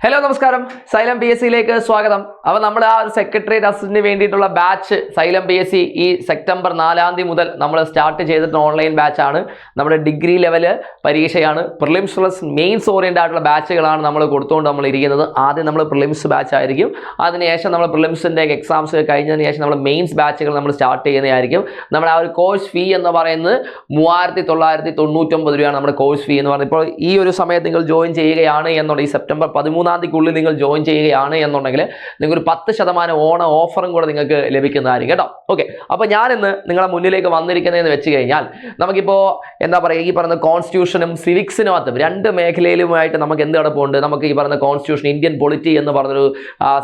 Hello നമസ്കാരം, xylem P S സിയിലേക്ക് സ്വാഗതം. അപ്പോൾ നമ്മൾ ആ ഒരു സെക്രട്ടേറിയറ്റ് അസിസ്റ്റന്റിന് വേണ്ടിയിട്ടുള്ള batch Xylem P S C ഈ സെപ്റ്റംബർ 4-ാം തീയതി മുതൽ നമ്മൾ സ്റ്റാർട്ട് ചെയ്തിട്ട് ഓൺലൈൻ ബാച്ചാണ്. നമ്മുടെ ഡിഗ്രി ലെവൽ പരീക്ഷയാണ്. പ്രിലിംസ് പ്ലസ് മെയിൻസ് ഓറിയൻ്റ് ആയിട്ടുള്ള ബാച്ചുകളാണ് നമ്മൾ കൊടുത്തുകൊണ്ട് നമ്മൾ ഇരിക്കുന്നത്. ആദ്യം നമ്മൾ പ്രിലിംസ് ബാച്ച് ആയിരിക്കും, അതിനുശേഷം നമ്മൾ പ്രിലിംസിൻ്റെ എക്സാംസ് കഴിഞ്ഞതിന് ശേഷം നമ്മൾ മെയിൻസ് ബാച്ചുകൾ നമ്മൾ സ്റ്റാർട്ട് ചെയ്യുന്നതായിരിക്കും. നമ്മുടെ ആ ഒരു കോഴ്സ് ഫീ എന്ന് പറയുന്നത് 3999 രൂപയാണ് നമ്മുടെ കോഴ്സ് ഫീ എന്ന് പറയുന്നത്. ഇപ്പോൾ ഈ ഒരു സമയത്ത് നിങ്ങൾ ജോയിൻ ചെയ്യുകയാണ് എന്നുണ്ടെങ്കിൽ ഈ സെപ്റ്റംബർ 13-ാം തീയതിക്കുള്ളിൽ നിങ്ങൾ ജോയിൻ ചെയ്യുകയാണ് എന്നുണ്ടെങ്കിൽ നിങ്ങൾക്ക് ഒരു 10% ഓണ ഓഫറും കൂടെ നിങ്ങൾക്ക് ലഭിക്കുന്നതായിരിക്കും കേട്ടോ. ഓക്കെ, അപ്പോൾ ഞാനിന്ന് നിങ്ങളുടെ മുന്നിലേക്ക് വന്നിരിക്കുന്നതെന്ന് വെച്ച് കഴിഞ്ഞാൽ നമുക്കിപ്പോൾ എന്താ പറയുക, ഈ പറയുന്ന കോൺസ്റ്റിറ്റ്യൂഷനും സിവിക്സിനുമകത്തും രണ്ട് മേഖലയിലുമായിട്ട് നമുക്ക് എന്ത് കിടപ്പുണ്ട്. നമുക്ക് ഈ പറയുന്ന കോൺസ്റ്റിറ്റ്യൂഷൻ, ഇന്ത്യൻ പൊളിറ്റി എന്ന് പറഞ്ഞൊരു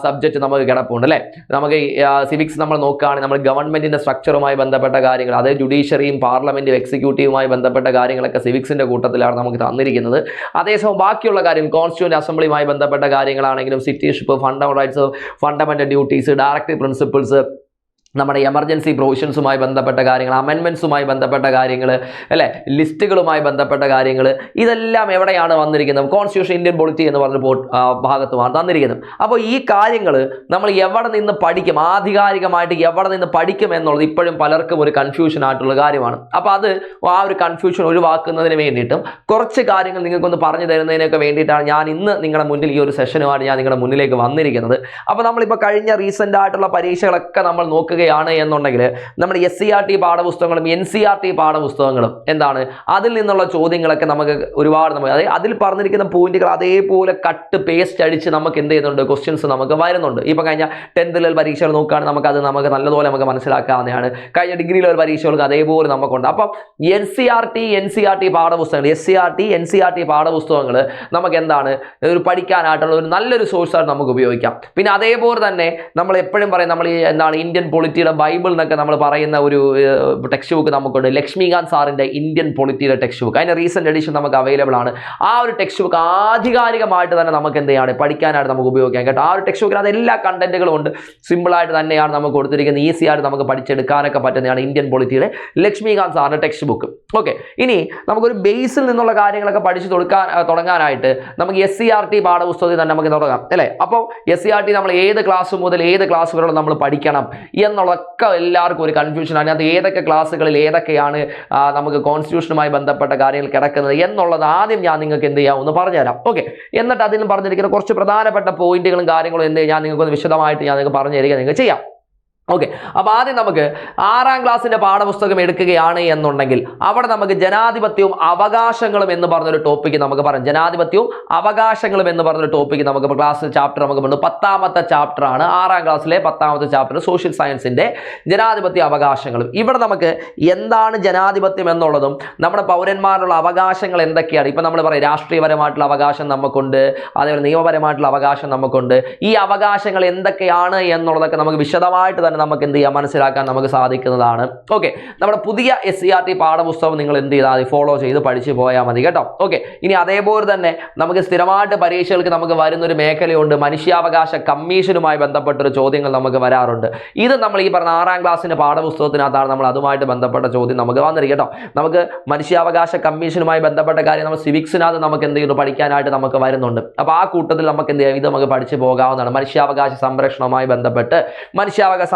സബ്ജക്റ്റ് നമുക്ക് കിടപ്പുണ്ട് അല്ലേ. നമുക്ക് സിവിക്സ് നമ്മൾ നോക്കുകയാണെങ്കിൽ നമ്മൾ ഗവൺമെന്റിന്റെ സ്ട്രക്ചറുമായി ബന്ധപ്പെട്ട കാര്യങ്ങൾ, അത് ജുഡീഷ്യറിയും പാർലമെന്റും എക്സിക്യൂട്ടീവുമായി ബന്ധപ്പെട്ട കാര്യങ്ങളൊക്കെ സിവിക്സിന്റെ കൂട്ടത്തിലാണ് നമുക്ക് തന്നിരിക്കുന്നത്. അതേസമയം ബാക്കിയുള്ള കാര്യം കോൺസ്റ്റിറ്റ്യൂന്റ് അസംബ്ലിയുമായി ബന്ധപ്പെട്ട കാര്യങ്ങളാണെങ്കിലും citizenship, fundamental rights, fundamental duties, directive principles, നമ്മുടെ എമർജൻസി പ്രൊവിഷൻസുമായി ബന്ധപ്പെട്ട കാര്യങ്ങൾ, അമെൻമെൻറ്റ്സുമായി ബന്ധപ്പെട്ട കാര്യങ്ങൾ അല്ലേ, ലിസ്റ്റുകളുമായി ബന്ധപ്പെട്ട കാര്യങ്ങൾ, ഇതെല്ലാം എവിടെയാണ് വന്നിരിക്കുന്നത്? കോൺസ്റ്റിറ്റ്യൂഷൻ, ഇന്ത്യൻ പൊളിറ്റി എന്ന് പറഞ്ഞ ഭാഗത്തുമാണ് തന്നിരിക്കുന്നത്. അപ്പോൾ ഈ കാര്യങ്ങൾ നമ്മൾ എവിടെ നിന്ന് പഠിക്കും, ആധികാരികമായിട്ട് എവിടെ നിന്ന് പഠിക്കും എന്നുള്ളത് ഇപ്പോഴും പലർക്കും ഒരു കൺഫ്യൂഷൻ ആയിട്ടുള്ള കാര്യമാണ്. അപ്പോൾ അത് ആ ഒരു കൺഫ്യൂഷൻ ഒഴിവാക്കുന്നതിന് വേണ്ടിയിട്ടും കുറച്ച് കാര്യങ്ങൾ നിങ്ങൾക്കൊന്ന് പറഞ്ഞു തരുന്നതിനൊക്കെ വേണ്ടിയിട്ടാണ് ഞാൻ ഇന്ന് നിങ്ങളുടെ മുന്നിൽ ഈ ഒരു സെഷനുമാണ് ഞാൻ നിങ്ങളുടെ മുന്നിലേക്ക് വന്നിരിക്കുന്നത്. അപ്പോൾ നമ്മളിപ്പോൾ കഴിഞ്ഞ റീസെൻ്റ് ആയിട്ടുള്ള പരീക്ഷകളൊക്കെ നമ്മൾ നോക്കുക എന്നുണ്ടെങ്കിൽ നമ്മുടെ SCERT പാഠപുസ്തകങ്ങളും NCERT പാഠപുസ്തകങ്ങളും എന്താണ്, അതിൽ നിന്നുള്ള ചോദ്യങ്ങളൊക്കെ നമുക്ക് ഒരുപാട് അതായത് അതിൽ പറഞ്ഞിരിക്കുന്ന പോയിന്റുകൾ അതേപോലെ കട്ട് പേസ്റ്റ് അടിച്ച് നമുക്ക് എന്ത് ചെയ്യുന്നുണ്ട്, ക്വസ്റ്റ്യൻസ് നമുക്ക് വരുന്നുണ്ട്. ഇപ്പം കഴിഞ്ഞ 10th ലെവൽ പരീക്ഷകൾ നോക്കുകയാണെങ്കിൽ നമുക്ക് നല്ലപോലെ നമുക്ക് മനസ്സിലാക്കാവുന്നതാണ്. കഴിഞ്ഞ ഡിഗ്രി ലെവൽ പരീക്ഷകൾക്ക് അതേപോലെ നമുക്കുണ്ട്. അപ്പം NCERT പാഠപുസ്തകങ്ങൾ, NCERT പാഠപുസ്തകങ്ങൾ നമുക്ക് എന്താണ് ഒരു പഠിക്കാനായിട്ടുള്ള ഒരു നല്ലൊരു സോഴ്സായിട്ട് നമുക്ക് ഉപയോഗിക്കാം. പിന്നെ അതേപോലെ തന്നെ നമ്മൾ എപ്പോഴും പറയും, നമ്മൾ എന്താണ് ഇന്ത്യൻ പൊളിറ്റിയുടെ ബൈബിൾ എന്നൊക്കെ നമ്മൾ പറയുന്ന ഒരു ടെക്സ്റ്റ് ബുക്ക് നമുക്കുണ്ട്. ലക്ഷ്മികാന്ത് സാറിൻ്റെ ഇന്ത്യൻ പൊളിറ്റിയുടെ ടെക്സ്റ്റ് ബുക്ക്, അതിൻ്റെ റീസെൻറ്റ് എഡിഷൻ നമുക്ക് അവൈലബിൾ ആണ്. ആ ഒരു ടെക്സ്റ്റ് ബുക്ക് ആധികാരികമായിട്ട് തന്നെ നമുക്ക് എന്ത് ചെയ്യാണ്, പഠിക്കാനായിട്ട് നമുക്ക് ഉപയോഗിക്കാം കേട്ടോ. ആ ഒരു ടെക്സ്റ്റ് ബുക്കിൽ അതെല്ലാ കണ്ടന്റുകളും ഉണ്ട്. സിമ്പിളായിട്ട് തന്നെയാണ് നമുക്ക് കൊടുത്തിരിക്കുന്നത്. ഈസി ആയിട്ട് നമുക്ക് പഠിച്ചെടുക്കാനൊക്കെ പറ്റുന്നതാണ് ഇന്ത്യൻ പൊളിറ്റിയുടെ ലക്ഷ്മികാന്ത് സാറിൻ്റെ ടെക്സ്റ്റ് ബുക്ക്. ഓക്കെ, ഇനി നമുക്കൊരു ബേസിൽ നിന്നുള്ള കാര്യങ്ങളൊക്കെ പഠിച്ച് തുടങ്ങാനായിട്ട് നമുക്ക് SCERT പാഠപുസ്തകത്തിൽ തന്നെ നമുക്ക് തുടങ്ങാം അല്ലേ. അപ്പോൾ SCERT നമ്മൾ ഏത് ക്ലാസ് മുതൽ ഏത് ക്ലാസ് വരെ നമ്മൾ പഠിക്കണം എന്നുള്ളതൊക്കെ എല്ലാവർക്കും ഒരു കൺഫ്യൂഷനാണ്. അത് ഏതൊക്കെ ക്ലാസ്സുകളിൽ ഏതൊക്കെയാണ് നമുക്ക് കോൺസ്റ്റിറ്റ്യൂഷനുമായി ബന്ധപ്പെട്ട കാര്യങ്ങൾ കിടക്കുന്നത് എന്നുള്ളത് ആദ്യം ഞാൻ നിങ്ങൾക്ക് എന്ത് ചെയ്യാം ഒന്ന് പറഞ്ഞുതരാം. ഓക്കെ, എന്നിട്ട് അതിൽ പറഞ്ഞിരിക്കുന്ന കുറച്ച് പ്രധാനപ്പെട്ട പോയിന്റുകളും കാര്യങ്ങളും എന്ത് ഞാൻ നിങ്ങൾക്കൊന്ന് വിശദമായിട്ട് ഞാൻ നിങ്ങൾക്ക് പറഞ്ഞു തരിക നിങ്ങൾക്ക് ചെയ്യാം. ഓക്കെ, അപ്പോൾ ആദ്യം നമുക്ക് 6-ാം ക്ലാസ്സിൻ്റെ പാഠപുസ്തകം എടുക്കുകയാണ് എന്നുണ്ടെങ്കിൽ അവിടെ നമുക്ക് ജനാധിപത്യവും അവകാശങ്ങളും എന്ന് പറഞ്ഞൊരു ടോപ്പിക്ക് നമുക്ക് പറയാം. ജനാധിപത്യവും അവകാശങ്ങളും എന്ന് പറഞ്ഞൊരു ടോപ്പിക്ക് നമുക്ക് ക്ലാസ് ചാപ്റ്റർ നമുക്ക് പറഞ്ഞു. 10ാമത്തെ ചാപ്റ്റർ ആണ് 6-ാം ക്ലാസ്സിലെ 10ാമത്തെ ചാപ്റ്റർ, സോഷ്യൽ സയൻസിൻ്റെ ജനാധിപത്യ അവകാശങ്ങളും. ഇവിടെ നമുക്ക് എന്താണ് ജനാധിപത്യം എന്നുള്ളതും നമ്മുടെ പൗരന്മാരുടെ അവകാശങ്ങൾ എന്തൊക്കെയാണ്. ഇപ്പം നമ്മൾ പറയും രാഷ്ട്രീയപരമായിട്ടുള്ള അവകാശം നമുക്കുണ്ട്, അതേപോലെ നിയമപരമായിട്ടുള്ള അവകാശം നമുക്കുണ്ട്. ഈ അവകാശങ്ങൾ എന്തൊക്കെയാണ് എന്നുള്ളതൊക്കെ നമുക്ക് വിശദമായിട്ട് തന്നെ നമുക്ക് എന്ത് ചെയ്യാം, മനസ്സിലാക്കാൻ നമുക്ക് സാധിക്കുന്നതാണ്. ഓക്കെ, നമ്മുടെ പുതിയ SCERT പാഠപുസ്തകം നിങ്ങൾ എന്ത് ചെയ്താൽ ഫോളോ ചെയ്ത് പഠിച്ചു പോയാൽ മതി കേട്ടോ. ഓക്കെ, ഇനി അതേപോലെ തന്നെ നമുക്ക് സ്ഥിരമായിട്ട് പരീക്ഷകൾക്ക് നമുക്ക് വരുന്നൊരു മേഖലയുണ്ട്, മനുഷ്യാവകാശ കമ്മീഷനുമായി ബന്ധപ്പെട്ടൊരു ചോദ്യങ്ങൾ നമുക്ക് വരാറുണ്ട്. ഇത് നമ്മൾ ഈ പറഞ്ഞ 6-ാം ക്ലാസ്സിൻ്റെ പാഠപുസ്തകത്തിനകത്താണ് നമ്മൾ അതുമായിട്ട് ബന്ധപ്പെട്ട ചോദ്യം നമുക്ക് വന്നിരിക്കും കേട്ടോ. നമുക്ക് മനുഷ്യാവകാശ കമ്മീഷനുമായി ബന്ധപ്പെട്ട കാര്യം നമ്മൾ സിവിക്സിനകത്ത് നമുക്ക് എന്ത് ചെയ്യുന്നു പഠിക്കാനായിട്ട് നമുക്ക് വരുന്നുണ്ട്. അപ്പോൾ ആ കൂട്ടത്തിൽ നമുക്ക് എന്ത് ചെയ്യാം, ഇത് നമുക്ക് പഠിച്ചു പോകാവുന്നതാണ്. മനുഷ്യാവകാശ സംരക്ഷണവുമായി ബന്ധപ്പെട്ട് മനുഷ്യാവകാശ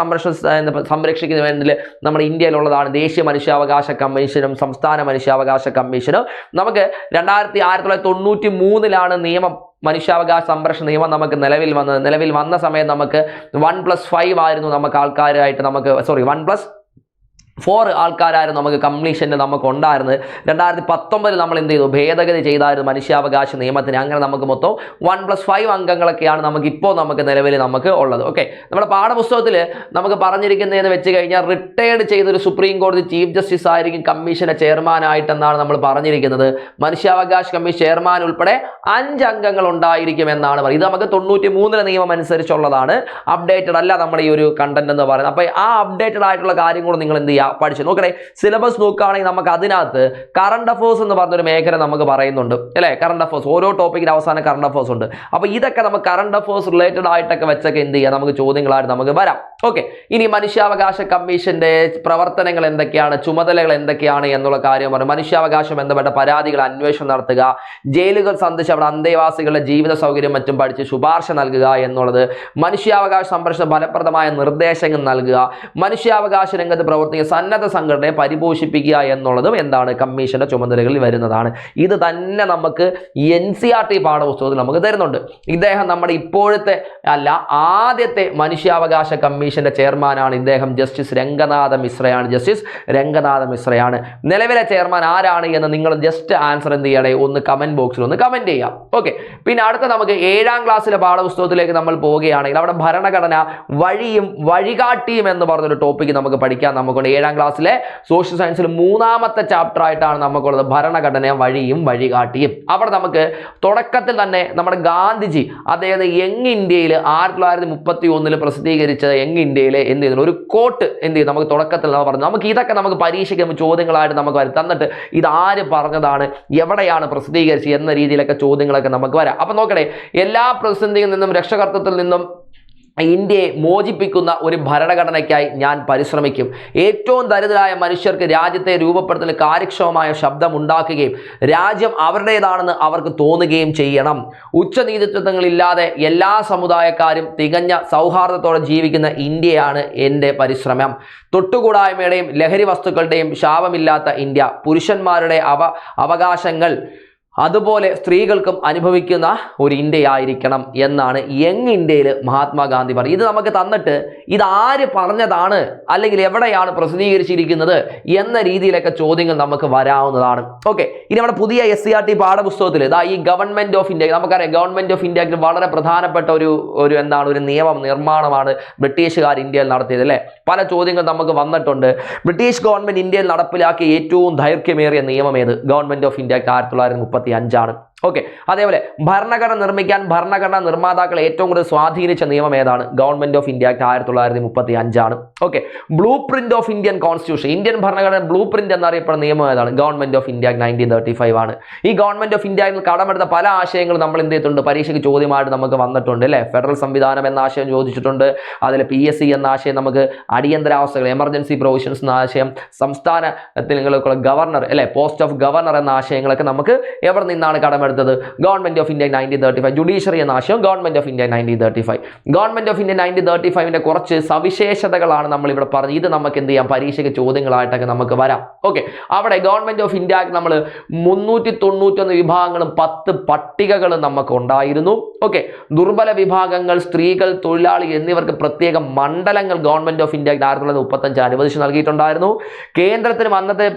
സംരക്ഷിക്കുന്ന വേണ്ടി നമ്മുടെ ഇന്ത്യയിലുള്ളതാണ് ദേശീയ മനുഷ്യാവകാശ കമ്മീഷനും സംസ്ഥാന മനുഷ്യാവകാശ കമ്മീഷനും. നമുക്ക് 1993 നിയമം, മനുഷ്യാവകാശ സംരക്ഷണ നിയമം നമുക്ക് നിലവിൽ വന്ന സമയത്ത് നമുക്ക് 1+5 ആയിരുന്നു നമുക്ക് ആൾക്കാരായിട്ട് നമുക്ക് 1+4 ആൾക്കാരായിരുന്നു നമുക്ക് കമ്മീഷന് നമുക്ക് ഉണ്ടായിരുന്നത്. 2019 നമ്മൾ എന്ത് ചെയ്തു, ഭേദഗതി ചെയ്തായിരുന്നു മനുഷ്യാവകാശ നിയമത്തിന്. അങ്ങനെ നമുക്ക് മൊത്തം 1+5 അംഗങ്ങളൊക്കെയാണ് നമുക്കിപ്പോൾ നമുക്ക് നിലവിൽ നമുക്ക് ഉള്ളത്. ഓക്കെ, നമ്മുടെ പാഠപുസ്തകത്തിൽ നമുക്ക് പറഞ്ഞിരിക്കുന്നതെന്ന് വെച്ച് കഴിഞ്ഞാൽ റിട്ടയർഡ് ചെയ്തൊരു സുപ്രീം കോടതി ചീഫ് ജസ്റ്റിസ് ആയിരിക്കും കമ്മീഷന്റെ ചെയർമാനായിട്ടെന്നാണ് നമ്മൾ പറഞ്ഞിരിക്കുന്നത്. മനുഷ്യാവകാശ കമ്മീഷൻ ചെയർമാൻ ഉൾപ്പെടെ 5 അംഗങ്ങൾ ഉണ്ടായിരിക്കും എന്നാണ് പറയുന്നത്. ഇത് നമുക്ക് 93 നിയമം അനുസരിച്ചുള്ളതാണ്, അപ്ഡേറ്റഡ് അല്ല നമ്മുടെ ഈ ഒരു കണ്ടന്റ് എന്ന് പറയുന്നത്. അപ്പോൾ ആ അപ്ഡേറ്റഡ് ആയിട്ടുള്ള കാര്യങ്ങൾ നിങ്ങൾ എന്ത് ചെയ്യുക പഠിച്ചു. നോക്കണേ, സിലബസ് നോക്കുകയാണെങ്കിൽ നമുക്ക് അതിനകത്ത് കറണ്ട് അഫേഴ്സ് എന്ന് പറഞ്ഞൊരു മേഖല നമുക്ക് പറയുന്നുണ്ട് അല്ലേ. കറണ്ട് അഫേഴ്സ് ഓരോ ടോപ്പിക്കിന് അവസാനം കറണ്ട് അഫേഴ്സ് ഉണ്ട്. അപ്പോൾ ഇതൊക്കെ നമുക്ക് കറണ്ട് അഫേഴ്സ് റിലേറ്റഡ് ആയിട്ടൊക്കെ വെച്ചൊക്കെ എന്ത് ചെയ്യാം, നമുക്ക് ചോദ്യങ്ങളായിട്ട് നമുക്ക് വരാം. ഓക്കെ, ഇനി മനുഷ്യാവകാശ കമ്മീഷന്റെ പ്രവർത്തനങ്ങൾ എന്തൊക്കെയാണ്, ചുമതലകൾ എന്തൊക്കെയാണ് എന്നുള്ള കാര്യം പറഞ്ഞു. മനുഷ്യാവകാശം ബന്ധപ്പെട്ട പരാതികൾ അന്വേഷണം നടത്തുക, ജയിലുകൾ സന്ദർശിച്ച് അവിടെ അന്തേവാസികളുടെ ജീവിത സൗകര്യം മറ്റും പഠിച്ച് ശുപാർശ നൽകുക എന്നുള്ളത്, മനുഷ്യാവകാശ സംരക്ഷണ ഫലപ്രദമായ നിർദ്ദേശങ്ങൾ നൽകുക, മനുഷ്യാവകാശ രംഗത്ത് പ്രവർത്തിക്കുന്ന സന്നദ്ധ സംഘടനയെ പരിപോഷിപ്പിക്കുക എന്നുള്ളതും എന്താണ് കമ്മീഷന്റെ ചുമതലകളിൽ വരുന്നതാണ്. ഇത് തന്നെ നമുക്ക് NCERT പാഠപുസ്തകത്തിൽ നമുക്ക് തരുന്നുണ്ട്. ഇദ്ദേഹം നമ്മുടെ ഇപ്പോഴത്തെ അല്ല ആദ്യത്തെ മനുഷ്യാവകാശ കമ്മീഷന്റെ ചെയർമാനാണ് ഇദ്ദേഹം. ജസ്റ്റിസ് രംഗനാഥ മിശ്രയാണ്. ജസ്റ്റിസ് രംഗനാഥ മിശ്രയാണ്. നിലവിലെ ചെയർമാൻ ആരാണ് എന്ന് നിങ്ങൾ ജസ്റ്റ് ആൻസർ എന്ത് ചെയ്യണേ, ഒന്ന് കമന്റ് ബോക്സിൽ ഒന്ന് കമന്റ് ചെയ്യാം. ഓക്കെ, പിന്നെ അടുത്ത നമുക്ക് 7ാം ക്ലാസ്സിലെ പാഠപുസ്തകത്തിലേക്ക് നമ്മൾ പോവുകയാണെങ്കിൽ അവിടെ ഭരണഘടന വഴിയും വഴികാട്ടിയും എന്ന് പറഞ്ഞൊരു ടോപ്പിക്ക് നമുക്ക് പഠിക്കാൻ നമുക്കുണ്ട്. 7ാം ക്ലാസ്സിലെ സോഷ്യൽ സയൻസിൽ 3ാമത്തെ ചാപ്റ്റർ ആയിട്ടാണ് നമുക്കുള്ളത് ഭരണഘടന വഴിയും വഴികാട്ടിയും. അവിടെ നമുക്ക് തുടക്കത്തിൽ തന്നെ നമ്മുടെ ഗാന്ധിജി അദ്ദേഹം യങ് ഇന്ത്യയിൽ 1931 പ്രസിദ്ധീകരിച്ച യങ് ഇന്ത്യയിലെ എന്ത് ചെയ്യുന്നു ഒരു കോട്ട് എന്ത് ചെയ്യും നമുക്ക് തുടക്കത്തിൽ പറഞ്ഞു. നമുക്ക് ഇതൊക്കെ നമുക്ക് പരീക്ഷയ്ക്ക് ചോദ്യങ്ങളായിട്ട് നമുക്ക് വരും. തന്നിട്ട് ഇത് ആര് പറഞ്ഞതാണ്, എവിടെയാണ് പ്രസിദ്ധീകരിച്ചത് എന്ന രീതിയിലൊക്കെ ചോദ്യങ്ങളൊക്കെ നമുക്ക് വരാം. അപ്പൊ നോക്കണേ, എല്ലാ പ്രതിസന്ധിയിൽ നിന്നും രക്ഷകർത്തത്തിൽ നിന്നും ഇന്ത്യയെ മോചിപ്പിക്കുന്ന ഒരു ഭരണഘടനയ്ക്കായി ഞാൻ പരിശ്രമിക്കും. ഏറ്റവും ദരിദ്രരായ മനുഷ്യർക്ക് രാജ്യത്തെ രൂപപ്പെടുത്തുന്ന കാര്യക്ഷമമായ ശബ്ദം ഉണ്ടാക്കുകയും രാജ്യം അവരുടേതാണെന്ന് അവർക്ക് തോന്നുകയും ചെയ്യണം. ഉച്ചനീതിത്വങ്ങളില്ലാതെ എല്ലാ സമുദായക്കാരും തികഞ്ഞ സൗഹാർദ്ദത്തോടെ ജീവിക്കുന്ന ഇന്ത്യയാണ് എൻ്റെ പരിശ്രമം. തൊട്ടുകൂടായ്മയുടെയും ലഹരി വസ്തുക്കളുടെയും ശാപമില്ലാത്ത ഇന്ത്യ. പുരുഷന്മാരുടെ അവകാശങ്ങൾ അതുപോലെ സ്ത്രീകൾക്കും അനുഭവിക്കുന്ന ഒരു ഇന്ത്യയായിരിക്കണം എന്നാണ് യങ് ഇന്ത്യയിൽ മഹാത്മാഗാന്ധി പറയുന്നത്. ഇത് നമുക്ക് തന്നിട്ട് ഇത് ആര് പറഞ്ഞതാണ് അല്ലെങ്കിൽ എവിടെയാണ് പ്രസിദ്ധീകരിച്ചിരിക്കുന്നത് എന്ന രീതിയിലൊക്കെ ചോദ്യങ്ങൾ നമുക്ക് വരാവുന്നതാണ്. ഓക്കെ, ഇനി നമ്മുടെ പുതിയ SCERT പാഠപുസ്തകത്തിൽ ഇതാ ഈ ഗവൺമെന്റ് ഓഫ് ഇന്ത്യ, നമുക്കറിയാം ഗവൺമെന്റ് ഓഫ് ഇന്ത്യക്ക് വളരെ പ്രധാനപ്പെട്ട ഒരു എന്താണ് ഒരു നിർമ്മാണമാണ് ബ്രിട്ടീഷുകാർ ഇന്ത്യയിൽ നടത്തിയത് അല്ലേ. പല ചോദ്യങ്ങൾ നമുക്ക് വന്നിട്ടുണ്ട്. ബ്രിട്ടീഷ് ഗവൺമെന്റ് ഇന്ത്യയിൽ നടപ്പിലാക്കിയ ഏറ്റവും ദൈർഘ്യമേറിയ നിയമം ഏത്? Government of India 1935. ഓക്കെ, അതേപോലെ ഭരണഘടന നിർമ്മിക്കാൻ ഭരണഘടനാ നിർമ്മാതാക്കൾ ഏറ്റവും കൂടുതൽ സ്വാധീനിച്ച നിയമം ഏതാണ്? Government of India 1935. Okay, blue print of Indian constitution, Indian ഭരണഘടന ബ്ലൂ പ്രിന്റ് എന്നറിയപ്പെടുന്ന നിയമം ഏതാണ്? ഗവൺമെന്റ് ഓഫ് ഇന്ത്യ 1935 ആണ്. ഈ ഗവൺമെന്റ് ഓഫ് ഇന്ത്യയിൽ കടമെടുത്ത പല ആശയങ്ങളും നമ്മൾ എന്ത് ചെയ്തിട്ടുണ്ട്, പരീക്ഷയ്ക്ക് ചോദ്യമായിട്ട് നമുക്ക് വന്നിട്ടുണ്ട് അല്ലേ. ഫെഡറൽ സംവിധാനം എന്ന ആശയം ചോദിച്ചിട്ടുണ്ട്. അതിൽ PSC എന്ന ആശയം, നമുക്ക് അടിയന്തരാവസ്ഥകൾ എമർജൻസി പ്രൊവിഷൻസ് എന്ന ആശയം, സംസ്ഥാനത്തിലുള്ള ഗവർണർ അല്ലെ പോസ്റ്റ് ഓഫ് ഗവർണർ എന്ന ആശയങ്ങളൊക്കെ നമുക്ക് എവിടെ നിന്നാണ് കടമെടുത്തത്? Government of India 1935. ജുഡീഷ്യറി എന്ന ആശയം government of India 1935. Government of India 1935ന്റെ കുറച്ച് സവിശേഷതകളാണ് നമ്മൾ ഇവിടെ പറഞ്ഞത്. ഇത് നമുക്ക് എന്ത് ചെയ്യാം, പരീക്ഷയ്ക്ക് ചോദ്യങ്ങളായിട്ടൊക്കെ നമുക്ക് വരാം. ഓക്കെ, അവിടെ ഗവൺമെന്റ് ഓഫ് ഇന്ത്യ നമ്മൾ 391 വിഭാഗങ്ങളും 10 പട്ടികകളും നമുക്ക് ഉണ്ടായിരുന്നു. ഓക്കെ, ദുർബല വിഭാഗങ്ങൾ, സ്ത്രീകൾ, തൊഴിലാളി എന്നിവർക്ക് പ്രത്യേക മണ്ഡലങ്ങൾ ഗവൺമെന്റ് ഓഫ് ഇന്ത്യ 1935 അനുവദിച്ച് നൽകിയിട്ടുണ്ടായിരുന്നു. കേന്ദ്രത്തിനും അന്നത്തെ